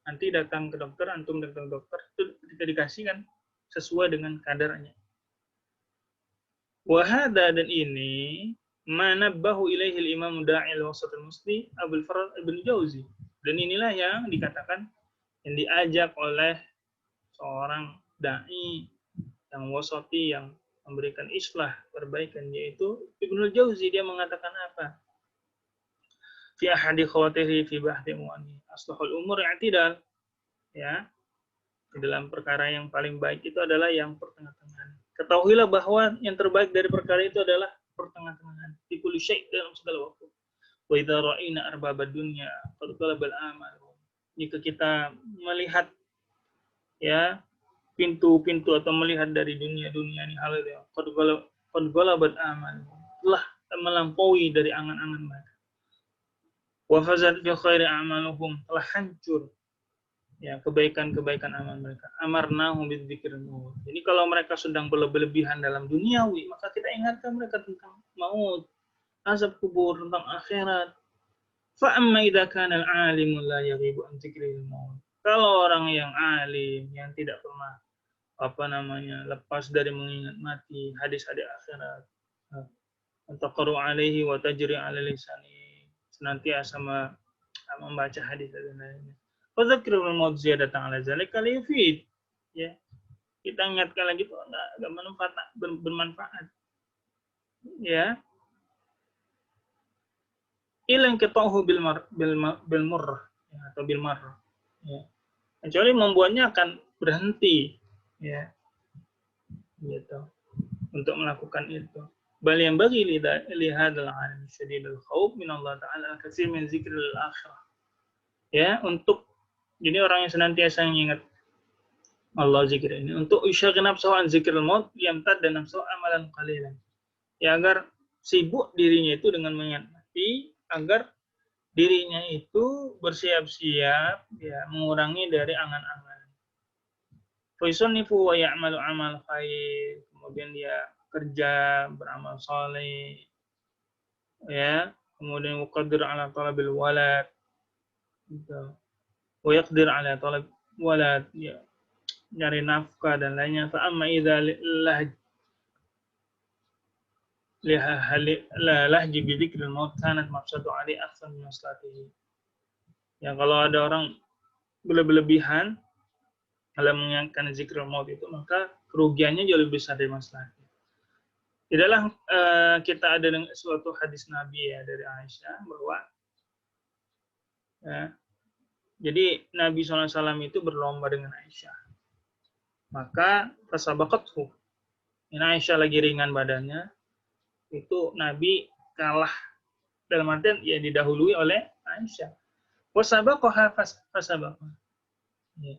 Nanti datang ke dokter, antum datang ke dokter, itu kita dikasih kan sesuai dengan kadarnya. Wahada, dan ini manabbahu ilaihi al-imam da'il wasat al-musli Abul Farad Ibn Jauzi. Dan inilah yang dikatakan, yang diajak oleh seorang dai yang wasati, yang memberikan islah, perbaikan, yaitu Ibnu Jauzi. Dia mengatakan apa? Fi ahadi khawatihi fi bahthi mu'ani aslahul umur i'tidal. Ya, di dalam perkara yang paling baik itu adalah yang pertengah-tengahan. Ketahuilah bahwa yang terbaik dari perkara itu adalah pertengah-tengahan. Fi kulli syai', dalam segala waktu. Wa idza ra'ina arbabad dunya qad talabal amal. Jika kita melihat ya pintu-pintu atau melihat dari dunia-dunia ini, hal itu qad ghalabal amal, telah melampaui dari angan-angan mereka. Wa fazat fi khairi a'maluhum, telah hancur ya kebaikan-kebaikan amal mereka. Amarnahum bidzikril maut. Jadi kalau mereka sedang berlebihan dalam duniawi, maka kita ingatkan mereka tentang maut, azab kubur, tentang akhirat. Fa amma idza kana al-'alimu la yaghibu an dzikril maut. Kalau orang yang alim, yang tidak pernah lepas dari mengingat mati, hadis-hadis akhirat, taqru alaihi wa tajri ala lisani, senantiasa membaca hadis dan lainnya. Fadzakirul maut ziyadatan ala zalika liyufid. Ya. Kita ingatkan lagi itu enggak bermanfaat. Ya. ilang qita'uhu bil murrah ya, atau bil marrah ya. Kecuali membuatnya akan berhenti ya gitu untuk melakukan itu. Bal yang bagi lihadal alim syadidul khauf min Allah taala katsir min zikril akhirah. Ya, untuk jadi orang yang senantiasa mengingat Allah zikir ini untuk isyaghil nafsahu an zikril maut yamtad dan nafsu amalan qalilan. Ya agar sibuk dirinya itu dengan mengingat mati agar dirinya itu bersiap-siap ya mengurangi dari angan-angan. Fa yusannifu wa ya'malu amal khair. Kemudian dia kerja, beramal saleh, ya. Kemudian muqaddir ala talabil walad. Gitu. Wa yaqdir ala talab walad, ya. Nyari nafkah dan lainnya. Fa amma idza lahji bi dzikril maut kanat mafsadu ali akthar min maslahatihi. Ya kalau ada orang berlebihan dalam mengingatkan zikrul maut itu, maka kerugiannya jauh lebih besar dari masalahnya. Tidaklah kita ada dengan suatu hadis Nabi ya dari Aisyah bahwa ya, jadi Nabi SAW itu berlomba dengan Aisyah. Maka fasabaqathu. Ini Aisyah lagi ringan badannya, itu Nabi kalah dalam artian ya didahului oleh Aisyah. Wasabaqaha fasabaqah. Ya.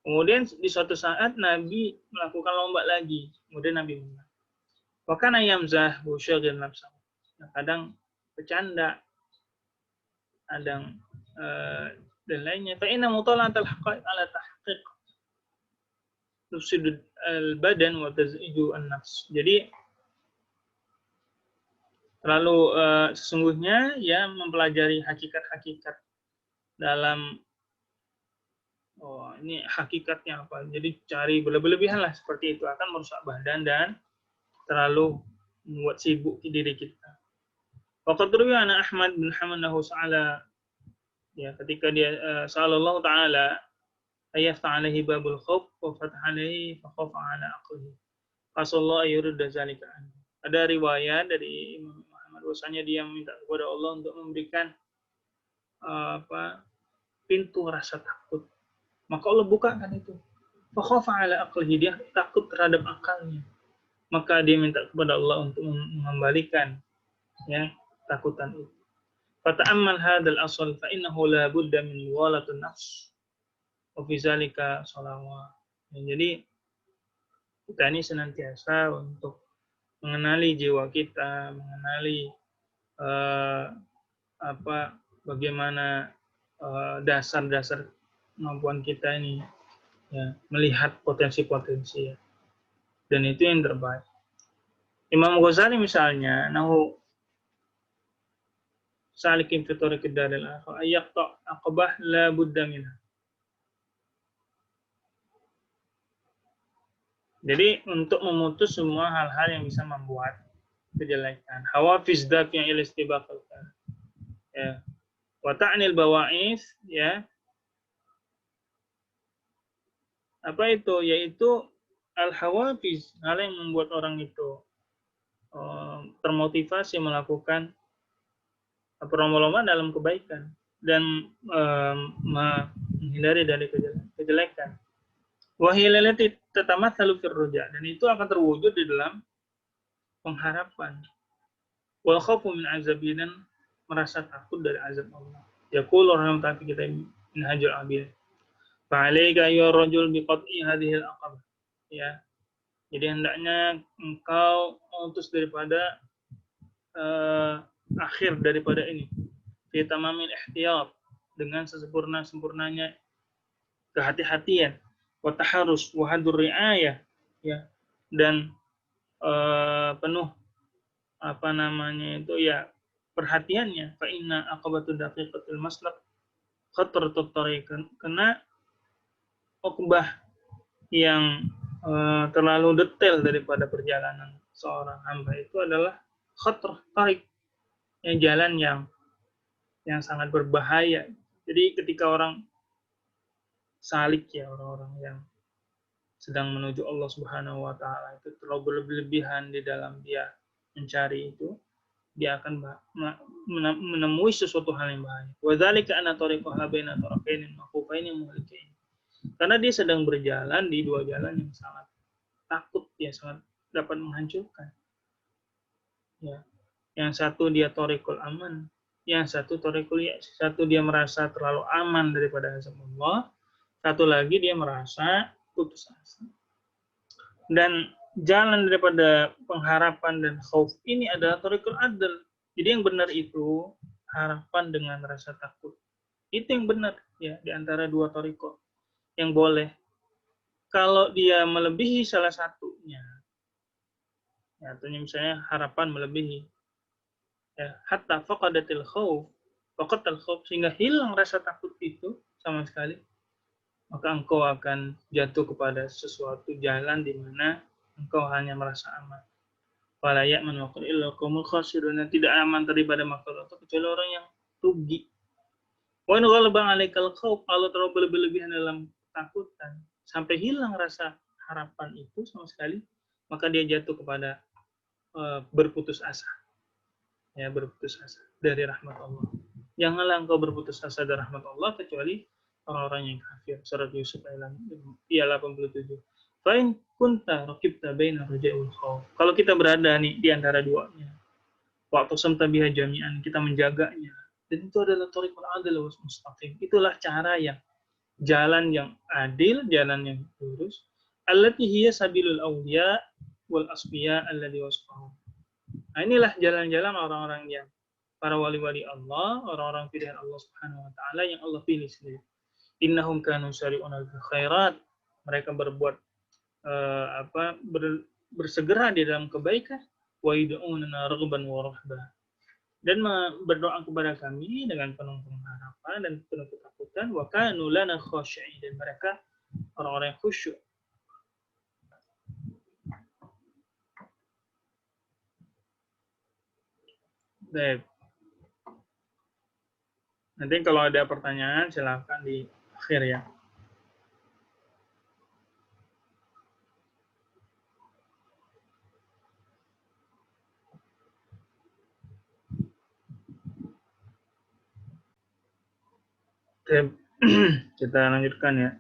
Kemudian di suatu saat Nabi melakukan lomba lagi. Kemudian Nabi menang. Wa kana yamzah wa syaghil nafsahu. Kadang bercanda, kadang dan lainnya. Fa inna mutala'atal haqaiq ala tahqiq tufsidu al-badan wa taz'iju an-nafs. Jadi terlalu sesungguhnya ya mempelajari hakikat-hakikat dalam ini hakikatnya apa. Jadi cari berlebihan lah seperti itu akan merusak badan dan terlalu membuat sibuk diri kita. Waqad ruwiya ana Ahmad bin Hamanahu sa'ala ya ketika dia sallallahu taala ayaftah alaihi babul khauf wa fatah alaihi fa khafa ala aqlihi. Fasallahu yurda zalika an. Ada riwayat dari Imam Muhammad bahwasanya dia meminta kepada Allah untuk memberikan pintu rasa takut. Maka Allah bukakan itu. Fa khafa ala aqlihi, dia takut terhadap akalnya. Maka dia minta kepada Allah untuk mengembalikan ya takutan itu. Fata'ammal hadzal asal fa innahu la budda min walatin nafs wa fi zalika salawat. Jadi kita ini senantiasa untuk mengenali jiwa kita, mengenali bagaimana dasar-dasar kemampuan kita ini ya, melihat potensi-potensi ya. Dan itu yang terbaik. Imam Ghazali misalnya, nahu salikin fi tariqid daril akhir ayaqta aqbah la budda minha. Jadi untuk memutus semua hal-hal yang bisa membuat kejelekan. Hawafiz dzat yang ilistibaqal ya. Wa ta'nil bawa'is ya. Apa itu? Yaitu al-hawafiz, hal yang membuat orang itu termotivasi melakukan berlomba-lomba dalam kebaikan dan menghindari dari kejelekan. Wahiyalati tatamatsalu fir ruja, dan itu akan terwujud di dalam pengharapan. Wal khaufu min azabi, dan merasa takut dari azab Allah. Yaqulu rahimahullah kita minhajul abil. Fa alayka ya rajul bi qat'i hadhihi al-aqabah. Ya. Jadi hendaknya engkau memutus daripada akhir daripada ini. Fi tamamil ihtiyat, dengan sesempurnanya kehati-hatian. Wa taharus wa hadur riayah ya, dan penuh perhatiannya. Fa inna aqabatu daqiqatil maslak khatratut tariq, karena ukbah yang terlalu detail daripada perjalanan seorang hamba itu adalah khatrah tariq, yang jalan yang sangat berbahaya. Jadi ketika orang salik ya, orang-orang yang sedang menuju Allah Subhanahu wa taala itu terlalu berlebihan di dalam dia mencari itu, dia akan menemui sesuatu hal yang bahaya. Wadzalika anna tariqaha baina tarafaini makhfufaini muhlikain. Karena dia sedang berjalan di dua jalan yang sangat takut, ya sangat dapat menghancurkan. Ya. Yang satu dia tariqul aman, yang satu tariqul ya'as. Satu dia merasa terlalu aman daripada azab Allah, satu lagi dia merasa putus asa. Dan jalan daripada pengharapan dan khauf ini adalah tariqul adl. Jadi yang benar itu harapan dengan rasa takut. Itu yang benar ya di antara dua tariqah yang boleh. Kalau dia melebihi salah satunya, ya, artinya misalnya harapan melebihi, ya, hatta faqadatil khauf, faqatal khauf, sehingga hilang rasa takut itu sama sekali, maka engkau akan jatuh kepada sesuatu jalan di mana engkau hanya merasa aman. Fala ya'man wa qul illa qaumul khasirun, tidak aman daripada makhluk itu kecuali orang yang rugi. Wa in ghalaba 'alaikal khauf, kalau terlalu berlebihan dalam ketakutan sampai hilang rasa harapan itu sama sekali, maka dia jatuh kepada berputus asa. Ya, berputus asa dari rahmat Allah. Janganlah engkau berputus asa dari rahmat Allah kecuali orang-orang yang kafir. Surat Yusuf ayat 87. Fa'in kunta raqibta baina raja'il khauf. Kalau kita berada nih di antara duanya, waktu samta biha jami'an, kita menjaganya. Dan itu adalah thariqul adil was mustaqim. Itulah cara yang jalan yang adil, jalan yang lurus. Allati hiya sabilul awliya wal asfiya alladhi wasfahum. Nah, inilah jalan-jalan orang-orang yang para wali-wali Allah, orang-orang pilihan Allah Subhanahu wa taala yang Allah pilih sendiri. Innahum kanu sari'una bil khairat. Mereka berbuat bersegera di dalam kebaikan, wa yad'unana raghaban wa rahba. Dan berdoa kepada kami dengan penuh pengharapan dan penuh ketakutan, wa kanu lana khashi'in, dan mereka orang-orang yang khusyuk. Baik. Nanti kalau ada pertanyaan silakan di akhir ya. Oke, kita lanjutkan ya.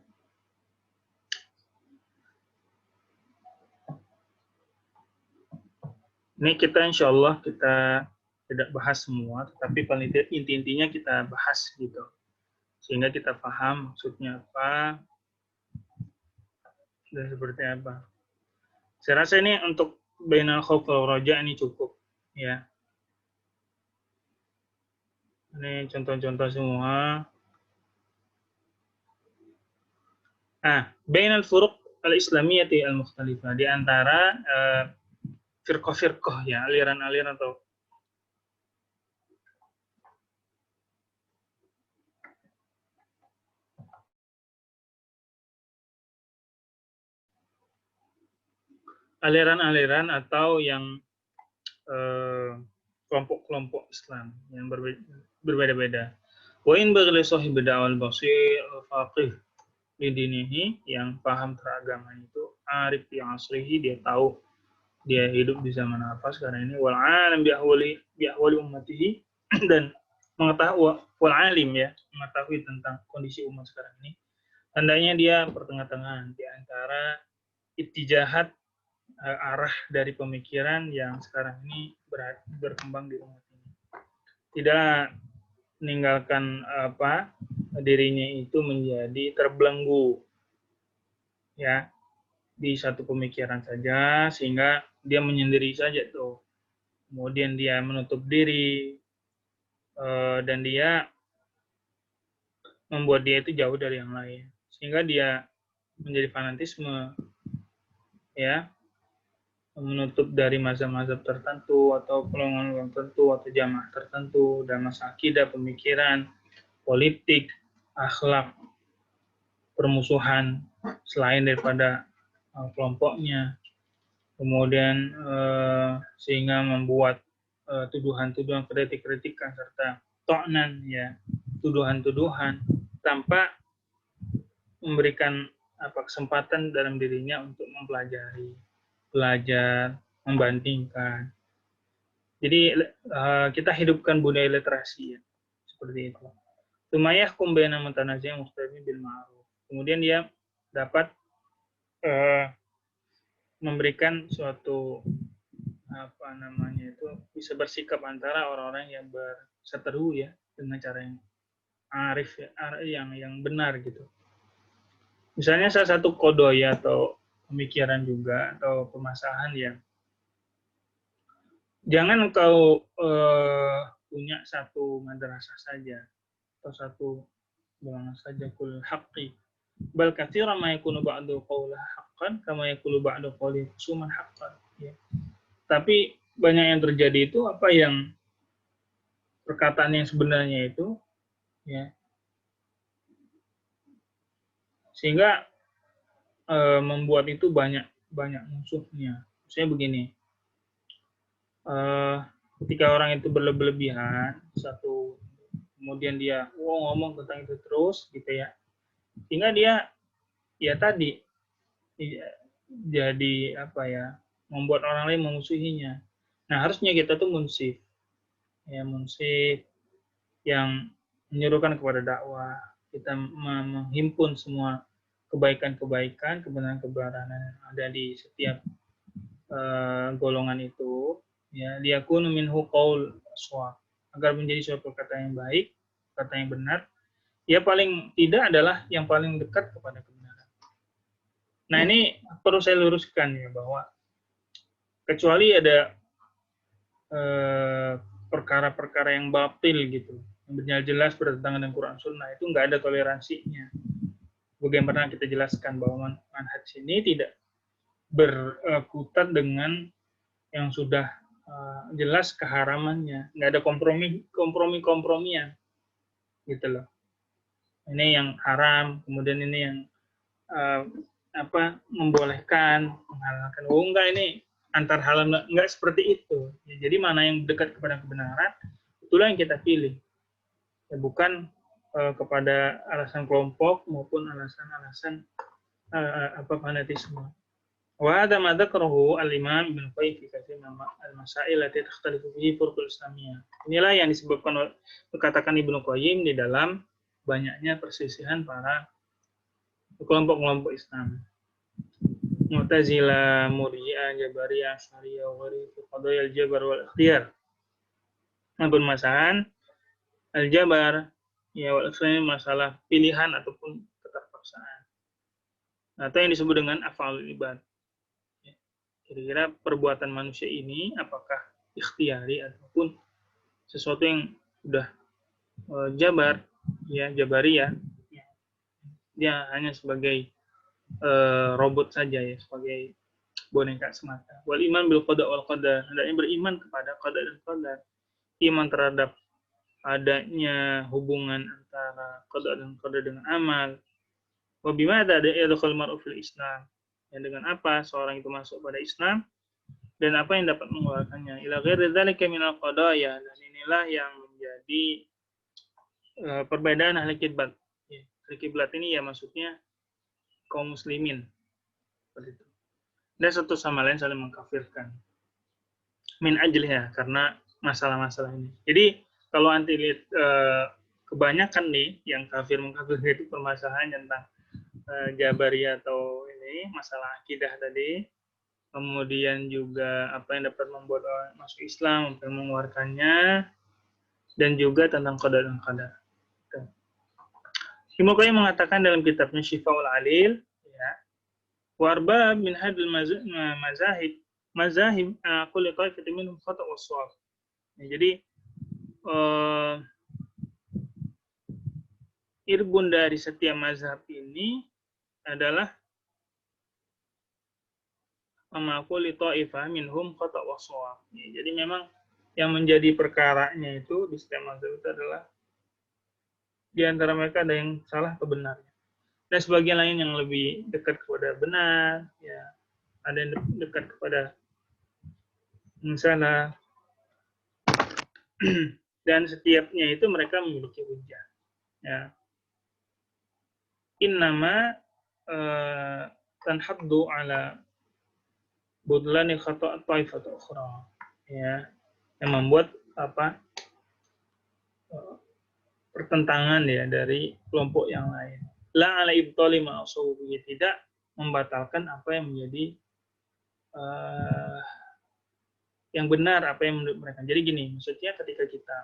Ini kita insya Allah kita tidak bahas semua, tetapi paling tidak inti-intinya kita bahas gitu. Sehingga kita paham maksudnya apa dan seperti apa. Saya rasa ini untuk bainal khauf wal raja ini cukup ya. Ini contoh-contoh semua. Bainal furuq al-islamiyyati al-mukhtalifah, di antara firqah-firqah ya, aliran-aliran atau aliran-aliran atau yang kelompok-kelompok Islam yang berbeda-beda. Wa in bagli sahib da'wal basir faqih di dinihi, yang paham teragama itu arif fi asrihi, dia tahu, dia hidup di zaman apa sekarang ini, wal alim bi ahwali ummatihi, dan mengetahui, wal alim ya, mengetahui tentang kondisi umat sekarang ini. Hendaknya dia pertengah-tengah di antara ittijahat, arah dari pemikiran yang sekarang ini berkembang di umat ini. Tidak meninggalkan dirinya itu menjadi terbelenggu ya di satu pemikiran saja, sehingga dia menyendiri saja tuh. Kemudian dia menutup diri dan dia membuat dia itu jauh dari yang lain, sehingga dia menjadi fanatisme ya, menutup dari mazhab-mazhab tertentu atau golongan tertentu atau jamaah tertentu dan masalah akidah, pemikiran, politik, akhlak, permusuhan selain daripada kelompoknya. Kemudian sehingga membuat tuduhan-tuduhan, kritik-kritikan serta to'nan ya, tuduhan-tuduhan tanpa memberikan kesempatan dalam dirinya untuk mempelajari, belajar, membandingkan. Jadi kita hidupkan budaya literasi ya, seperti itu. Sumayah kumbena mutanaziyah mukhtalifin bil ma'ruf. Kemudian dia dapat memberikan suatu apa namanya itu bisa bersikap antara orang-orang yang berseteru ya dengan cara yang arif ya, yang benar gitu. Misalnya salah satu kodoya atau pemikiran juga atau permasalahan yang jangan engkau punya satu madrasah saja atau satu golongan saja kul haqqi bal katsiran ma yakunu ba'du qawla haqqan kama yakunu ba'du qawli suman haqqan ya. Tapi banyak yang terjadi itu apa yang perkataan yang sebenarnya itu ya sehingga membuat itu banyak musuhnya. Misalnya begini, ketika orang itu berlebihan satu kemudian dia ngomong tentang itu terus gitu ya, sehingga dia ya tadi jadi apa ya membuat orang lain memusuhinya. Nah harusnya kita tuh munsif yang menyuruhkan kepada dakwah, kita menghimpun semua kebaikan-kebaikan, kebenaran-kebenaran yang ada di setiap golongan itu, ya liyakunu minhu qaul shawab, agar menjadi suatu kata yang baik, kata yang benar, ya paling tidak adalah yang paling dekat kepada kebenaran. Nah ini perlu saya luruskan ya bahwa kecuali ada perkara-perkara yang batil gitu, yang jelas bertentangan dengan Quran Sunnah, itu nggak ada toleransinya. Bagaimana kita jelaskan bahwa manhaj ini tidak berkutat dengan yang sudah jelas keharamannya, nggak ada komprominya, gitu loh. Ini yang haram, kemudian ini yang membolehkan, menghalalkan. Oh enggak, ini antar halal enggak seperti itu. Ya, jadi mana yang dekat kepada kebenaran, itulah yang kita pilih. Ya, bukan kepada alasan kelompok maupun alasan-alasan fanatisme. Wa hadza ma dzakarahu al-Imam Ibnu Qayyim fi katsir min al-masail allati takhtalifu fihi furuqul islamiyah. Inilah yang disebutkan dikatakan Ibnu Qayyim di dalam banyaknya perselisihan para kelompok-kelompok Islam. Mu'tazilah, Murji'ah, Jabariyah, Asy'ariyah, wa ghairi fi qadaya al-jabar wal ikhtiyar. Permasalahan al-jabar ya wal ikhtiyar masalah pilihan ataupun keterpaksaan. Atau yang disebut dengan af'alul ibad. Kira-kira perbuatan manusia ini apakah ikhtiari ataupun sesuatu yang sudah jabar ya jabariyah ya. Dia hanya sebagai robot saja ya, sebagai boneka semata. Wal iman bil qada wal qadar, hendaknya beriman kepada qada dan qadar. Iman terhadap adanya hubungan antara qada dan qadar dengan amal. Wa bimada yadkhul mar'u fil Islam. Dan dengan apa seorang itu masuk pada Islam dan apa yang dapat mengeluarkannya. Ila ghairi dzalika minal qadaya, dan inilah yang menjadi perbedaan ahli kiblat. Ya, ahli kiblat ini ya maksudnya kaum muslimin. Seperti itu. Dan satu sama lain saling mengkafirkan. Min ajliha, karena masalah-masalah ini. Jadi kalau anti lihat kebanyakan nih yang kafir mengkafir itu permasalahan tentang Jabariyah atau ini masalah akidah tadi, kemudian juga apa yang dapat membuat orang masuk Islam, untuk mengeluarkannya, dan juga tentang qada dan qadar. Ibnu Qayyim mengatakan dalam kitabnya Syifaul Alil, ya, warba min hadil mazahib kulli ta'ifatin minhum khata' wa shawab. Jadi irgun dari setiap mazhab ini adalah kulli ta'ifah minhum khata' wa shawab. Jadi memang yang menjadi perkaranya itu di setiap mazhab itu adalah di antara mereka ada yang salah atau benar. Dan sebagian lain yang lebih dekat kepada benar, ya, ada yang dekat kepada yang salah. Dan setiapnya itu mereka memiliki hujah. Ya. Innama tanhaddu ala budlani khata' taifat ukhra. Ya. yang membuat pertentangan ya dari kelompok yang lain. La ala ibtali ma asawbihi, tidak membatalkan apa yang menjadi yang benar, apa yang menurut mereka. Jadi gini, maksudnya ketika kita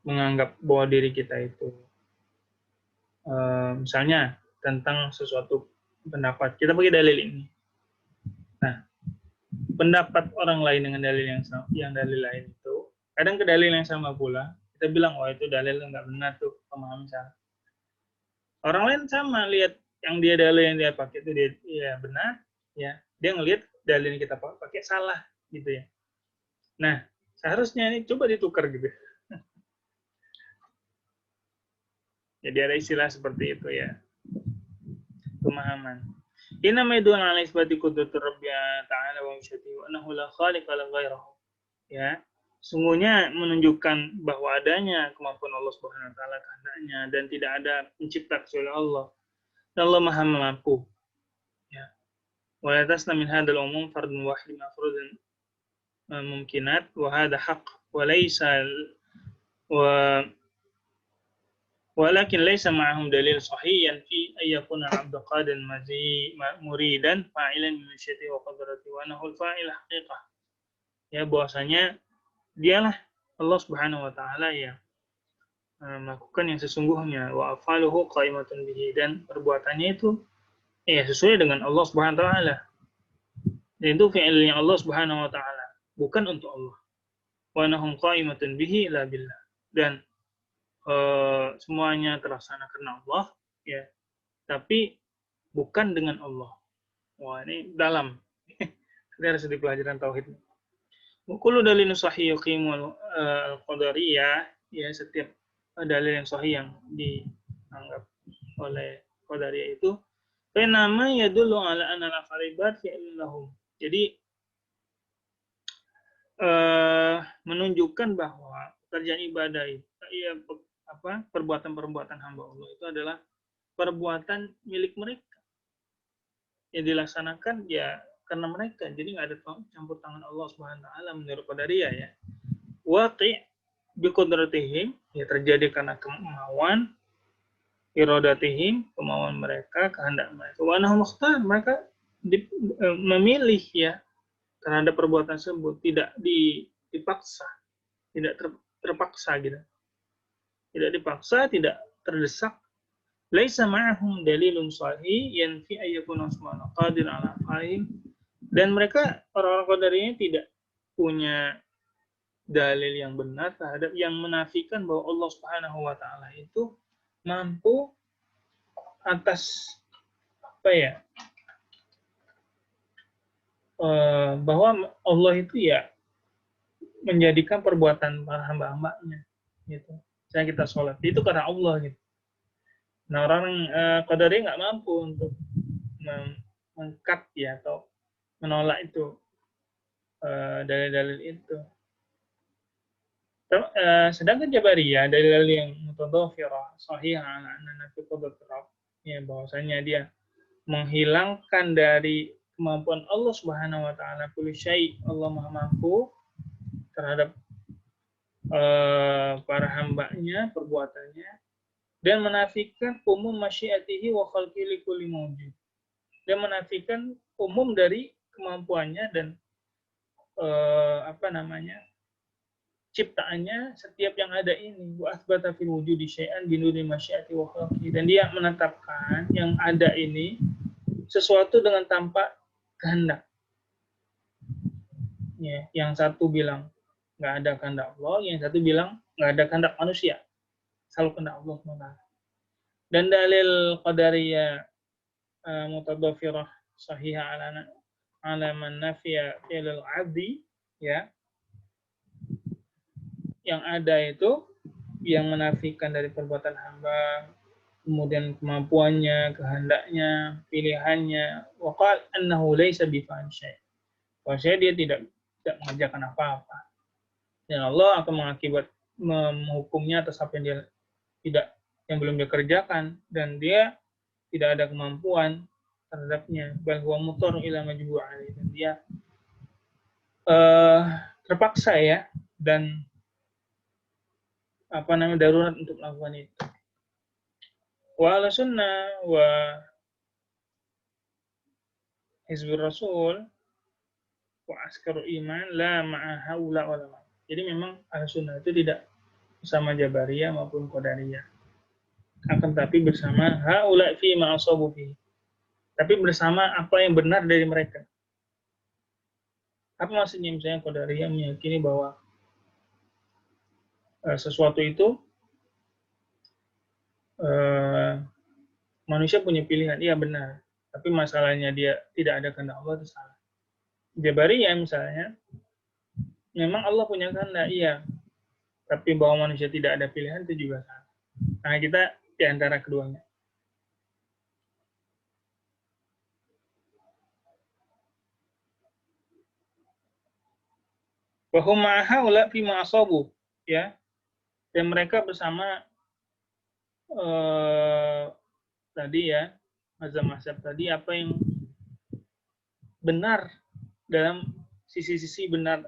menganggap bahwa diri kita itu misalnya tentang sesuatu pendapat, kita pakai dalil ini. Nah, pendapat orang lain dengan dalil yang dalil lain itu, kadang ke dalil yang sama pula, kita bilang, oh itu dalil nggak benar tuh, pemahaman salah. Orang lain sama, lihat yang dia dalil yang dia pakai itu dia ya benar, ya dia ngelihat dalil yang kita pakai salah, gitu ya. Nah, seharusnya ini coba ditukar gitu. Jadi ada istilah seperti itu ya, pemahaman. Inama yadullu ala isbati qudratir Rabbina ta'ala wa masyiatihi wa annahu la khaliqa la ghairahu. Ya, sungguhnya menunjukkan bahwa adanya kemampuan Allah Subhanahu wa taala, kehendaknya, dan tidak ada pencipta kecuali Allah. Dan Allah Maha mampu. Ya. Wa yatasna min hadzal umum fardun wahid mafrudun mumkinat wa hadha haqq wa laysa ولكن ليس معهم دليل صحيح في أن يكون عبد قادر مريدا فاعلا بمشيئته وقدرته وأنه الفاعل حقيقة. Ya, bahwasanya dialah Allah Subhanahu wa taala yang melakukan yang sesungguhnya, wa afaluhu qaimatun bihi, dan perbuatannya itu ya sesuai dengan Allah Subhanahu wa taala. Dan itu fi'ilnya Allah Subhanahu wa taala, bukan untuk Allah. Wa nahum qaimatun bihi la billah. Dan semuanya terlaksana karena Allah, ya, tapi bukan dengan Allah. Wah, ini dalam. Ini harus di pelajaran tauhid. Kullu dalilin sahih yuqimul al-qadariyah, ya, setiap dalil yang sahih yang dianggap oleh qadariyah itu nama yadullu ala anna al-afaribat fi'lun lahum. Jadi menunjukkan bahwa pekerjaan ibadah itu ya perbuatan-perbuatan hamba Allah itu adalah perbuatan milik mereka yang dilaksanakan ya karena mereka, jadi nggak ada campur tangan Allah Subhanahu wa taala menurut qadariyah ya. Waqi' biqudratihim, ya terjadi karena kemauan, iradatihim, kemauan mereka, kehendak mereka. Wa nahum mukhtar, mereka memilih ya terhadap perbuatan tersebut, tidak dipaksa, tidak terpaksa gitu. Tidak dipaksa, tidak terdesak. Laisa ma'ahum dalilun sahih yanfi ayyakuna subhanahu qadir ala af'alihim. Dan mereka orang-orang qadariyah tidak punya dalil yang benar terhadap yang menafikan bahwa Allah Subhanahu wa taala itu mampu atas bahwa Allah itu ya menjadikan perbuatan para hamba-hambanya gitu. Misalnya kita sholat, itu karena Allah gitu. Nah, orang qadariyah nggak mampu untuk mengkat ya atau menolak itu dalil-dalil itu. Sedangkan Jabariyah dalil yang mutadhafirah sahih ala anna fi qudratir Rabb, ya bahwasanya dia menghilangkan dari kemampuan Allah Subhanahu wa taala kulli syai', Allah Maha mampu terhadap para hambanya, perbuatannya, dan menafikan umum masyiatihi wa khalqi li kulli mawjud. Dan menafikan umum dari kemampuannya dan ciptaannya setiap yang ada ini. Wa athbata fil wujudi syai'an binuri masyiati wa khalqi. Dan dia menetapkan yang ada ini sesuatu dengan tanpa kehendak. Ya, yang satu bilang nggak ada kehendak Allah, yang satu bilang nggak ada kehendak manusia, selalu kehendak Allah SWT. Dan dalil qadariyah mutadhafirah sahihah ala man nafiya fi'lal 'abdi, ya, yang ada itu yang menafikan dari perbuatan hamba, kemudian kemampuannya, kehendaknya, pilihannya, wa qala annahu laysa bifa'il syai'. Bahwasanya dia tidak mengerjakan apa-apa. Dan Allah akan menghukumnya atas apa yang belum dia kerjakan, dan dia tidak ada kemampuan terhadapnya. Bal huwa mutar ila majbu'ah, dan dia terpaksa ya, dan darurat untuk melakukan itu. Wa ala sunnah wa hizbur rasul wa askarul iman la ma'a haula wa la ma'a. Jadi memang ahlu sunnah itu tidak bersama Jabariyah maupun Qadariyah, akan tapi bersama haula fi ma'asabu fi, tapi bersama apa yang benar dari mereka. Apa maksudnya? Misalnya Qadariyah meyakini bahwa sesuatu itu manusia punya pilihan, iya benar. Tapi masalahnya dia tidak ada kehendak Allah, itu salah. Jabariyah misalnya, memang Allah punya kehendak, iya. Tapi bahwa manusia tidak ada pilihan, itu juga salah. Nah, kita di antara keduanya. Bahwa ma'ahaula fi ma'asabu, ya. Dan mereka bersama tadi ya, mazhab-mazhab tadi, apa yang benar dalam sisi-sisi benar.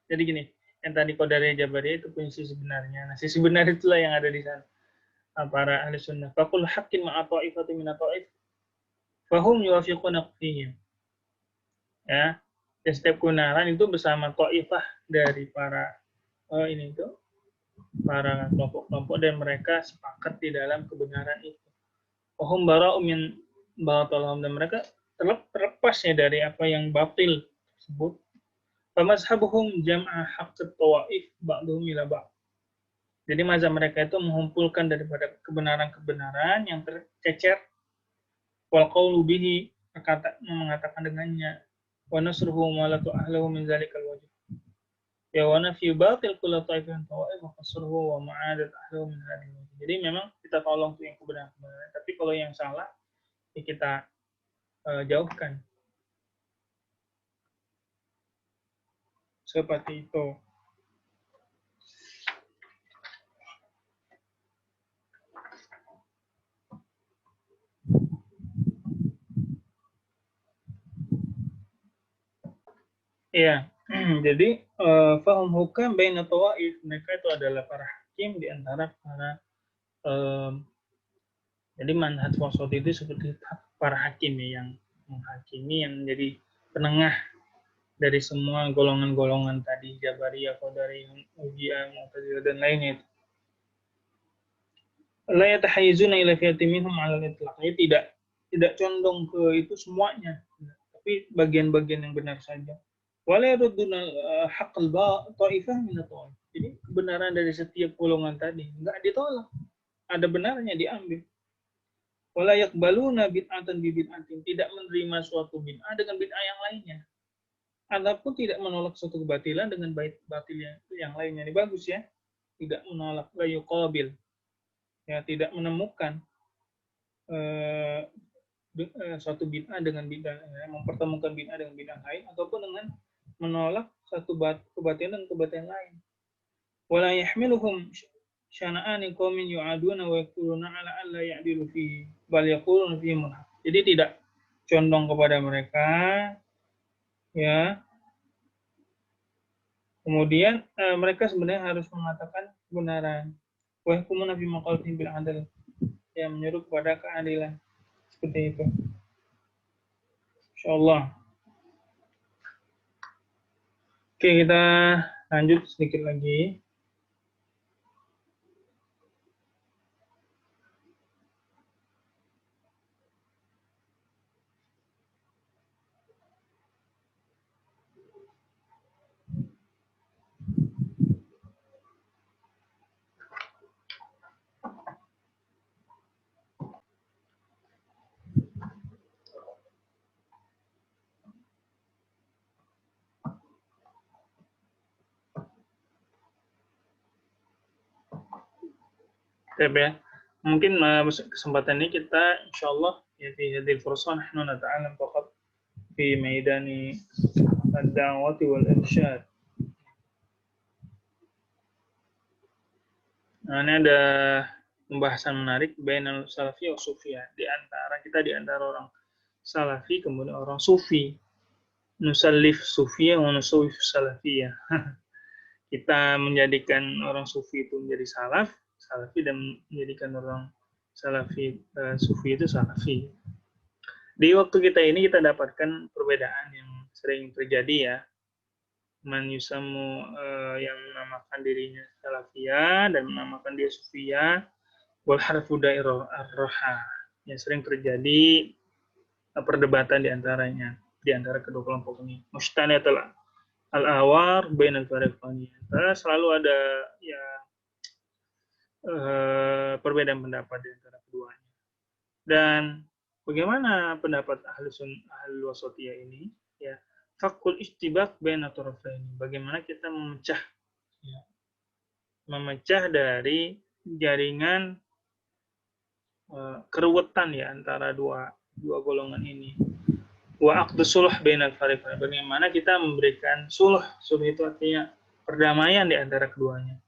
Jadi gini, yang tadi Qadariyah Jabariyah itu punya sisi benarnya. Nah, sisi benar itulah yang ada di sana. Para ahli sunnah. Fakul haqqin ma'a ta'ifati min ta'if fahum yuwafiquna fihim. Ya, dan setiap kebenaran itu bersama ta'ifah dari para para kelompok-kelompok, dan mereka sepakat di dalam kebenaran itu. Wahum bara'u min batalhum, dan mereka terlepasnya dari apa yang batil tersebut. Famazhabuhum jam'a haqqat tawaif ba'duhum ila ba'd. Jadi mazhab mereka itu mengumpulkan daripada kebenaran-kebenaran yang tercecer, wal qawlu bihi, mengatakan dengannya, wa nasruhu ma la tu'ahlahu min zalikal wajh. Ya wa nafi batil kullu ta'ifin tawaif wa qasruhu wa ma'adat ahlu min hadhihi. Jadi memang kita tolong tuh yang kebenaran, tapi kalau yang salah ya kita jauhkan. Seperti itu. Iya, jadi fahum hukam baina tawaif, mereka itu adalah para hakim di antara para jadi manhaj wasat itu seperti para hakim ya, yang menghakimi, yang menjadi penengah dari semua golongan-golongan tadi, Jabariyah, Qadariyah, Mu'ji'ah, Mu'tazilah, dan lainnya itu. La yatahayyizuna ila fi'atin minhum 'ala al-itlaq. Tidak condong ke itu semuanya, tapi bagian-bagian yang benar saja. Wala yarudduna haqqal ta'ifah min at-ta'if. Jadi kebenaran dari setiap golongan tadi enggak ditolak. Ada benarnya diambil. Wala yaqbaluna bid'atan bi bid'atin. Tidak menerima suatu bid'ah dengan bid'ah yang lainnya. Adapun tidak menolak suatu kebatilan dengan batil yang lainnya. Ini bagus ya. Tidak menolak, la yuqabil. Ya, tidak menemukan suatu bid'ah dengan bid'ah, ya, mempertemukan bid'ah dengan bid'ah lain, ataupun dengan menolak satu kebatilan dan kebatilan lain. Wala yahmiluhum syana'ani qaumin yu'aduna wa yaquluna 'ala alla ya'dilu fi bal yaquluna fi munhaf. Jadi tidak condong kepada mereka, ya. Kemudian mereka sebenarnya harus mengatakan kebenaran. Wa yahkumuna fi maqalatihim bil 'adl, yang menyeru kepada keadilan. Seperti itu. Insyaallah. Oke, kita lanjut sedikit lagi. Ya. Mungkin kesempatan ini kita insyaallah ya fi hadhil fursah nahnu nata'allam faqat fi maidani ad-da'wati wal irsyad. Nah, ini ada pembahasan menarik bainal salafi wa sufi, di antara orang salafi kemudian orang sufi. nusallif sufiyah wa nusawif salafiyah. Kita menjadikan orang sufi itu menjadi salafi, dan menjadikan orang sufi itu salafi. Di waktu kita ini kita dapatkan perbedaan yang sering terjadi ya. Man yusamu yang menamakan dirinya salafiyah dan menamakan dia sufiyah, wal harfu dairah ar-raha. Yang sering terjadi perdebatan di antara kedua kelompok ini. Mustanatul al-awar bain al-fariqaini. Selalu ada ya perbedaan pendapat di antara keduanya. Dan bagaimana pendapat ahlul wasatiyah ini? Ya, fakul istibak bain at-tarafaini. Bagaimana kita memecah dari jaringan keruwetan ya antara dua golongan ini. Wa aqdu sulh bainal fariqain. Bagaimana kita memberikan sulh itu artinya perdamaian di antara keduanya.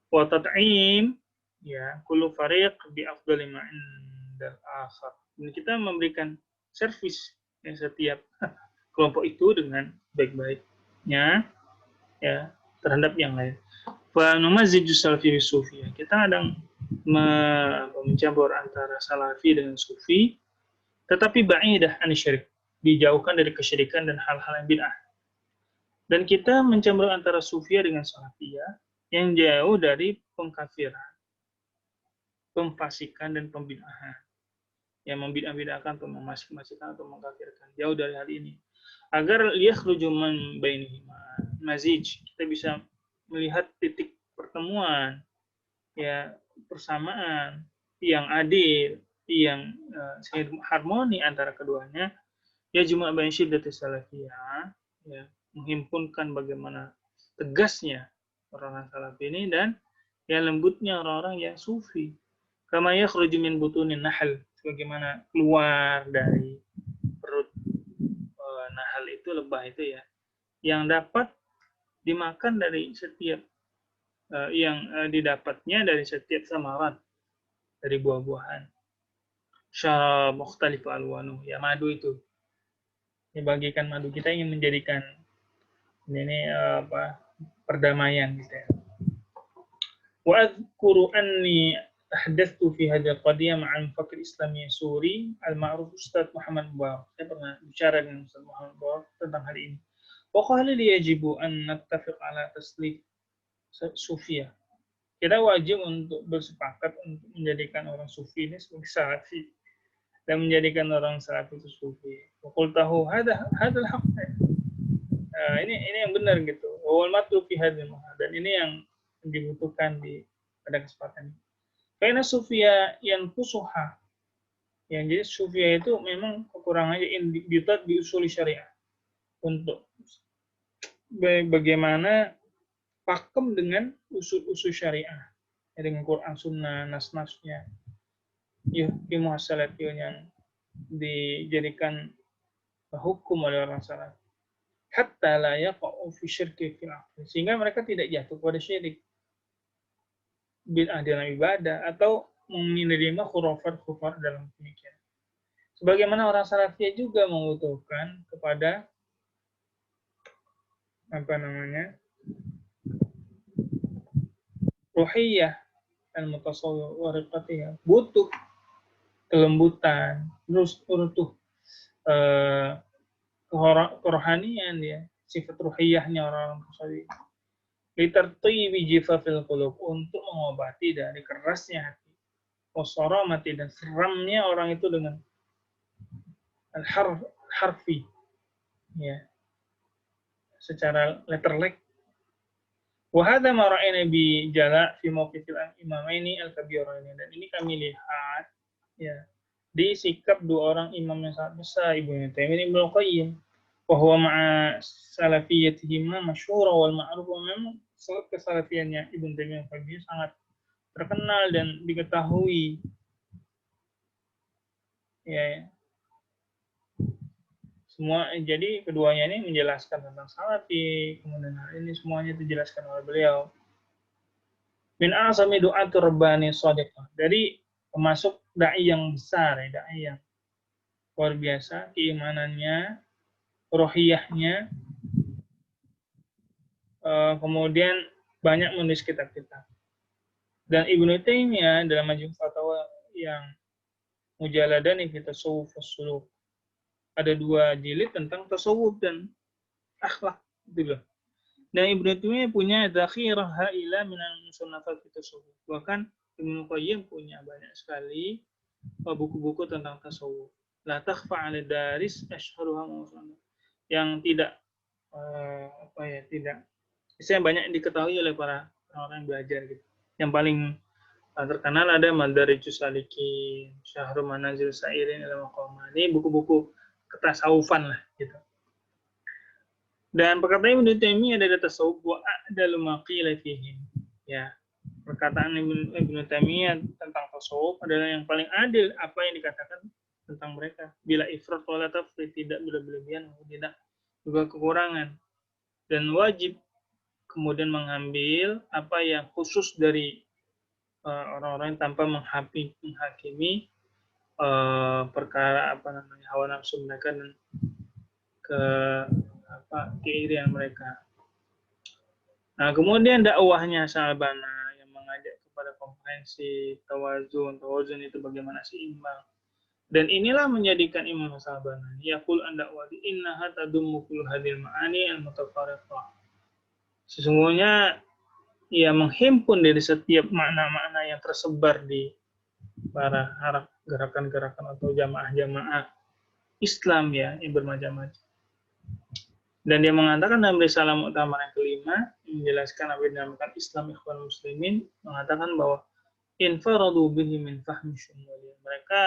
Wa tat'im ya kullu fariq bi afdali ma indal akhar. Dan kita memberikan servis yang setiap kelompok itu dengan baik-baiknya ya terhadap yang lain. Fa numaziju salafi bis sufi. Kita kadang mencampur antara salafi dengan sufi, tetapi ba'idah an syirik, dijauhkan dari kesyirikan dan hal-hal yang bid'ah. Dan kita mencampur antara sufiyah dengan salafiyah yang jauh dari pengkafiran, pemfasikan dan pembid'ahan. Yang membid'ah-bid'ahkan atau memasik-masikkan atau mengkafirkan. Jauh dari hal ini. Agar yakhruju man bainihima mazij, kita bisa melihat titik pertemuan, ya persamaan yang adil, yang harmoni antara keduanya. Ya cuma bain syiddati salafiyah, ya menghimpunkan bagaimana tegasnya orang-orang salafi ini dan yang lembutnya orang-orang yang sufi. Kama yakhruju min butunin nahl, sebagaimana keluar dari perut nahal itu, lebah itu ya, yang dapat dimakan dari setiap yang didapatnya dari setiap samarat, dari buah-buahan. Syarab mukhtalif alwanu, ya madu itu. Dibagikan madu, kita ingin menjadikan ini perdamaian gitu ya. Wa adhkuru anni tahdathtu fi hadha al-qadiyah ma'al mufakir Islami Suri al-ma'ruf Ustaz Muhammad Mubarak. Saya pernah bicara dengan Ustaz Muhammad Mubarak tentang hal ini. Wa qala li yajibu an nattafiq ala taslif sufiyah. Kita wajib untuk bersepakat untuk menjadikan orang sufi ini sebagai salafi dan menjadikan orang salafi itu sufi. Wa qultahu hadzal haqq. Ini yang benar gitu. Wal matlu fi hadzal, dan ini yang dibutuhkan pada kesempatan ini. Karena sufia yang kusuha, yang jadi sufia itu memang kekurangannya indikat di usul syariah, untuk bagaimana pakem dengan usul syariah, dengan Quran Sunnah, nas-nasnya, ilmu salafiyah yang dijadikan hukum oleh orang salaf. Hatta la yaqa'u fi syirki fil aql, sehingga mereka tidak jatuh pada syirik, bid'ah dalam ibadah, atau menerima khurafat dalam pemikiran. Sebagaimana orang salafiyah juga membutuhkan kepada ruhiyah dan mutasawwiriyah, butuh kelembutan, terus kerohanian ya, sifat ruhiyahnya orang tasawuf. Litartibi jifafil qulub, untuk mengobati dari kerasnya hati, wasaramati, dan seramnya orang itu dengan al-harfi ya, secara letterlek. Wa hadza ma ra'ayna bi jala' fi mawqifil imamaini al-kabiraini, dan ini kami lihat ya di sikap dua orang imam yang sangat besar, Ibnu Taimiyah dan Ibnu Qayyim. Wa huwa ma'a salafiyyatihima masyhura wal ma'ruf, memang kesalafiannya Ibnu Taimiyah dan Qayyim sangat terkenal dan diketahui ya. Semua, jadi keduanya ini menjelaskan tentang salafi, kemudian hal ini semuanya dijelaskan oleh beliau. Min a'zami du'atur rabbani shadiqah, dari termasuk dai yang besar, dai yang luar biasa keimanannya, rohiyahnya, kemudian banyak menulis kitab-kitab. Dan Ibnu Taimiyah dalam Majmu' Fatawa yang Mujaladani fi Tasawwuf was-Suluk, ada 2 jilid tentang tasawuf dan akhlak, gitu loh. Dan Ibnu Taimiyah punya Dzakhirah Hailah minal Musannafat fi Tasawwuf. Bahkan Ibnu Qayyim punya banyak sekali buku-buku tentang tasawuf. La takhfa 'ala daris asyharuha yang tidak tidak misalnya banyak diketahui oleh para orang yang belajar gitu. Yang paling terkenal ada Madarijus Salikin, Syahrul Manazil Sa'irin ila Maqamah. Ini buku-buku ketasawufan lah gitu. Dan perkataan Ibnu Taimiyah dari tasawuf wa a'dalu ma qila fihi. Ya, perkataan Ibnu Taimiyah tentang tasawuf adalah yang paling adil apa yang dikatakan tentang mereka. Bila ifrat wala tafrit, tidak berlebihan, tidak juga kekurangan. Dan wajib kemudian mengambil apa yang khusus dari orang-orang tanpa menghakimi perkara hawa nafsu mereka dan keirian mereka. Nah, kemudian dakwahnya Sa'labana yang mengajak kepada komprehensi, tawazun itu bagaimana seimbang. Dan inilah menjadikan Imam Sa'labana yaqul an da'wati innaha tadummu kullu hadhil ma'ani al-mutafariqah. Sesungguhnya ia menghimpun dari setiap makna-makna yang tersebar di para gerakan-gerakan atau jamaah-jamaah Islam ya, yang bermacam-macam. Dan dia mengatakan dalam risalah muktamar yang kelima, menjelaskan apa yang dinamakan Islam Ikhwan Muslimin, mengatakan bahwa infaradu bihi min fahmi syumuliyah. Mereka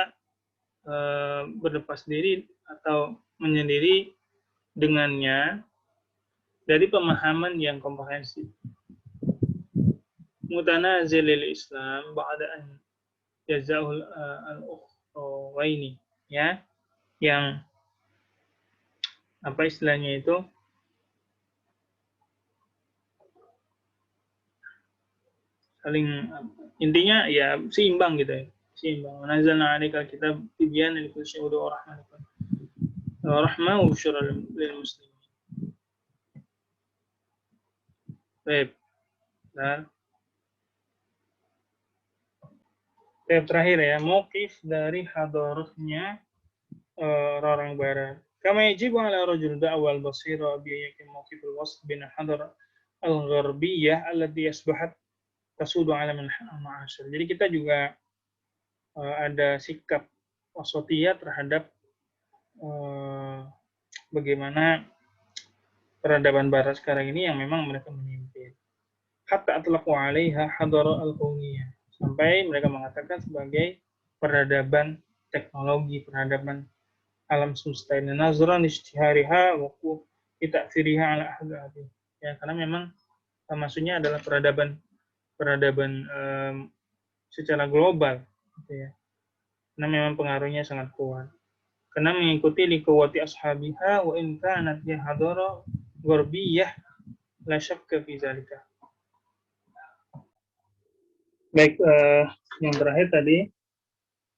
berlepas diri atau menyendiri dengannya dari pemahaman yang komprehensif. Mutanazilil Islam ba'da an jazahul al-ukhrawaini, ya, yang apa istilahnya itu, saling intinya ya seimbang gitu ya, seimbang. Nazalna 'alaikal kitab tibyanan likulli syai'in wa rahmah wa busyra lil muslimin. Baik. Nah, terakhir ya, mauqif dari hadarahnya orang barat. Kama yajibu ala rajul da'wal basira bi yakin mauqiful wasf bin hadar al-gharbiyah allati asbahat tasudu ala man ma'asyir. Jadi kita juga ada sikap wasatiyah terhadap bagaimana peradaban barat sekarang ini yang memang mereka memimpin. Hatta atlaqu 'alaiha hadara al-kauniyah. Sampai mereka mengatakan sebagai peradaban teknologi, peradaban alam semesta ini, nazran istihariha wa ta'thiriha ala ahli. Ya, karena memang maksudnya adalah peradaban secara global gitu ya. Karena memang pengaruhnya sangat kuat. Karena mengikuti liquwati ashabiha wa in kanat ya hadara gharbiyah la syakka fi zalika. Baik, yang terakhir tadi,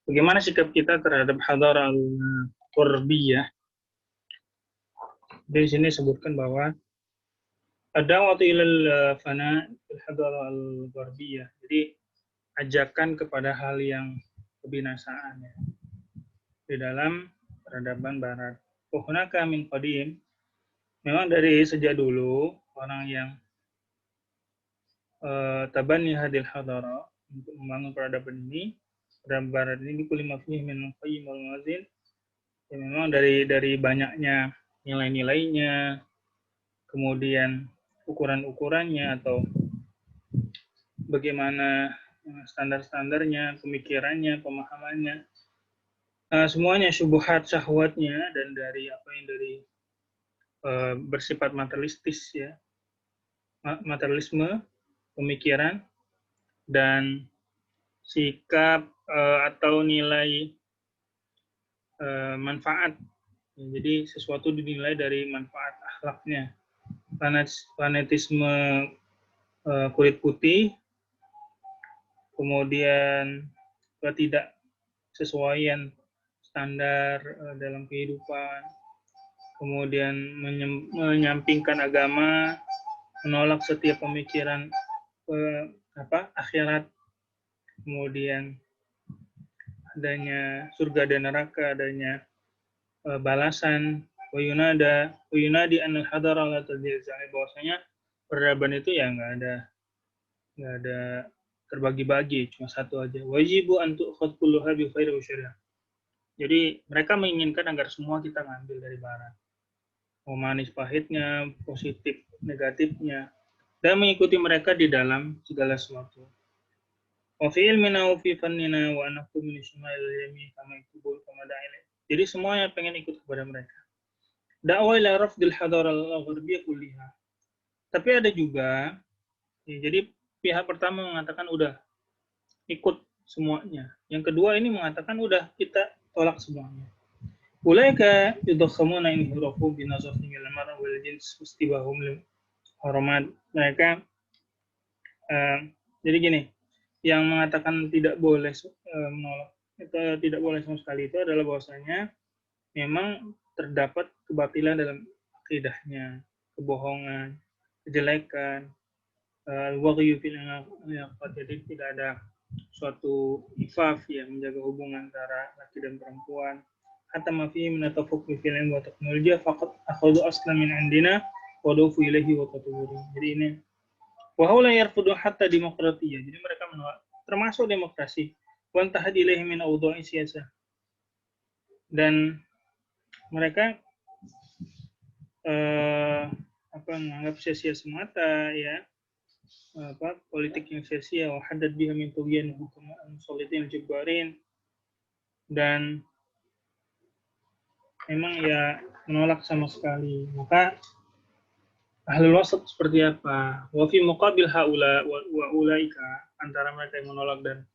bagaimana sikap kita terhadap hadara al-gharbiyah? Di sini disebutkan bahwa ada waktu ilal fana al-hadara al-gharbiyah. Jadi ajakan kepada hal yang kebinasaan ya, di dalam peradaban barat. Hunaka min qadim, memang dari sejak dulu orang yang tabanni hadil hadara untuk membangun peradaban ini, peradaban barat ini bikulli ma fihi min qayyim wal mawazin. Ya, memang dari banyaknya nilai-nilainya, kemudian ukuran-ukurannya atau bagaimana standar-standarnya, pemikirannya, pemahamannya, semuanya syubhat syahwatnya, dan dari apa yang dari bersifat materialistis ya, materialisme pemikiran dan sikap atau nilai manfaat. Jadi sesuatu dinilai dari manfaat akhlaknya. Fanatisme kulit putih, kemudian ketidaksesuaian standar dalam kehidupan, kemudian menyampingkan agama, menolak setiap pemikiran akhirat, kemudian adanya surga dan neraka, adanya balasan, wayunadi anil hadara la tadzai, bahwasanya peradaban itu ya nggak ada terbagi-bagi, cuma satu aja. Wajibu an tu'khad kulluha bi khairi wa syarri. Jadi mereka menginginkan agar semua kita ngambil dari barat. Mau manis pahitnya, positif negatifnya, dan mengikuti mereka di dalam segala sesuatu. Wa fi ilmina wa fi fannina wa anakum min ismail yamin kama yakubul kama da'ila. Jadi semuanya pengen ikut kepada mereka. Dakwah ila rafdil hadar al-gharbiyah kulliha. Tapi ada juga, ya, jadi pihak pertama mengatakan udah ikut semuanya. Yang kedua ini mengatakan udah kita tolak semuanya. Ulaika yudakhamuna inhirafu binazarhim ila mar'a wal jins mustibahum lil haramat. Mereka jadi gini, yang mengatakan tidak boleh menolak atau tidak boleh sama sekali itu adalah bahwasanya memang terdapat kebatilan dalam akidahnya, kebohongan, kejelekan, al-waghyu fil aqad. Jadi tidak ada suatu ifaf ya, menjaga hubungan antara laki dan perempuan. Hatta ma fihi min at-tafaqquh fil ilm wa teknologi faqat akhadhu aslan min indina wa dufu ilaihi wa tatawuri. Jadi ini wa haula yarfudu hatta demokratiyah. Jadi mereka menolak termasuk demokrasi. Wa antahad ilaihi min awdha'i siyasah. Dan mereka menganggap sia-sia semata ya, politik yang sia-sia, wa haddad biha min tughyan hukum al-musallitin al-jabbarin, dan memang ya menolak sama sekali. Maka ahlul wasat seperti apa? Wa fi muqabil haula wa ulaika, antara mereka yang menolak dan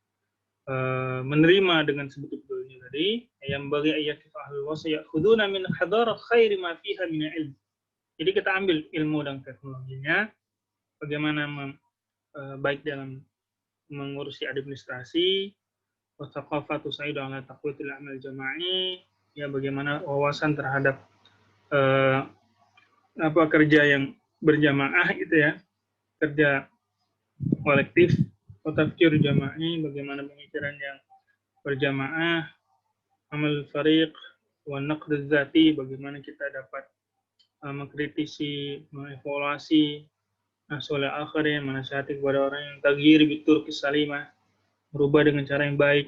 menerima dengan sebetul-betulnya tadi, yang bagi ayat ahlul wasat ya'khuduna min hadar khairi ma fiha min ilm. Jadi kita ambil ilmu dan teknologinya, bagaimana baik dalam mengurusi administrasi, wa thaqafatu sa'idu ala taqwatil amal jama'i, ya bagaimana wawasan terhadap kerja yang berjamaah gitu ya, kerja kolektif, wa tafkir jama'i, bagaimana pemikiran yang berjamaah, amal fariq, wa naqd dzati, bagaimana kita dapat mengkritisi, mengevaluasi soleh akhirin, menasihati kepada orang yang taghyir bitur kisalimah, berubah dengan cara yang baik.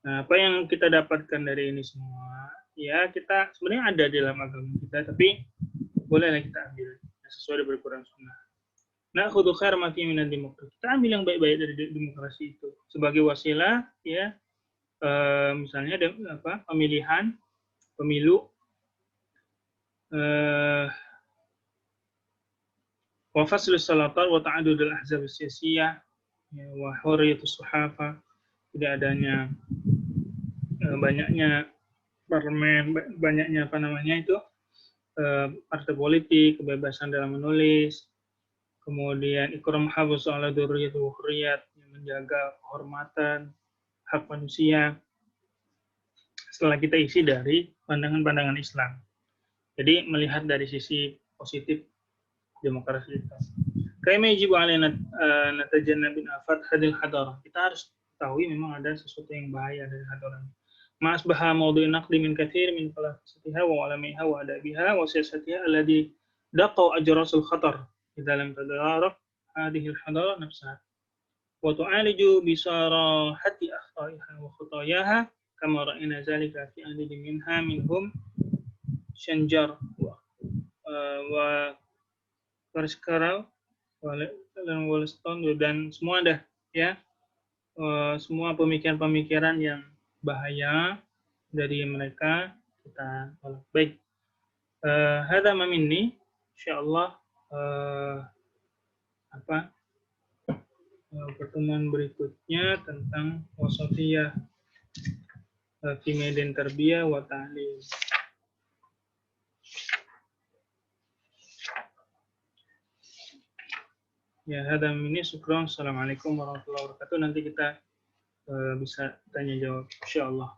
Nah, apa yang kita dapatkan dari ini semua, ya kita sebenarnya ada di dalam agama kita, tapi bolehlah kita ambil sesuai dengan Al-Quran Sunnah. Nah, khudu khair ma fi minad demokrasi. Kita ambil yang baik-baik dari demokrasi itu sebagai wasilah, ya, misalnya pemilihan, pemilu, wa faslus salatat wa ta'adudul ahzab siyasiyah, wa hurriyatus suhafa, tidak adanya banyaknya parlemen, banyaknya partai politik, kebebasan dalam menulis, kemudian ikram hafuz ala dzurriyyat wa hurriyat, yang menjaga kehormatan, hak manusia, setelah kita isi dari pandangan-pandangan Islam. Jadi melihat dari sisi positif demokrasi itu. Kama yajibu alaina natajannab bin afat hadil hadar. Kita harus tahu memang ada sesuatu yang bahaya dari hadaran. Mas baha mawdu'in naqdi min katsir min falsafatiha wa ulamiha wa adabiha wa siyasatiha alladhi daqaw ajrasul khatar di dalam tadarak hadhihi al-hadara nafsaha wa tu'aliju bi sarahati akhtaiha wa khatayaha kama ra'ayna zalika fi adadin minha minhum Shanjar wa Karskara dan Wollaston, dan semua ada ya, semua pemikiran-pemikiran yang bahaya dari mereka kita tolak. Baik, hadza ma minni, insyaallah pertemuan berikutnya tentang wasatiyah fi medan tarbiyah wa ta'lim. Ya, hadza minni, syukran. Assalamualaikum warahmatullahi wabarakatuh. Nanti kita bisa tanya jawab insyaallah.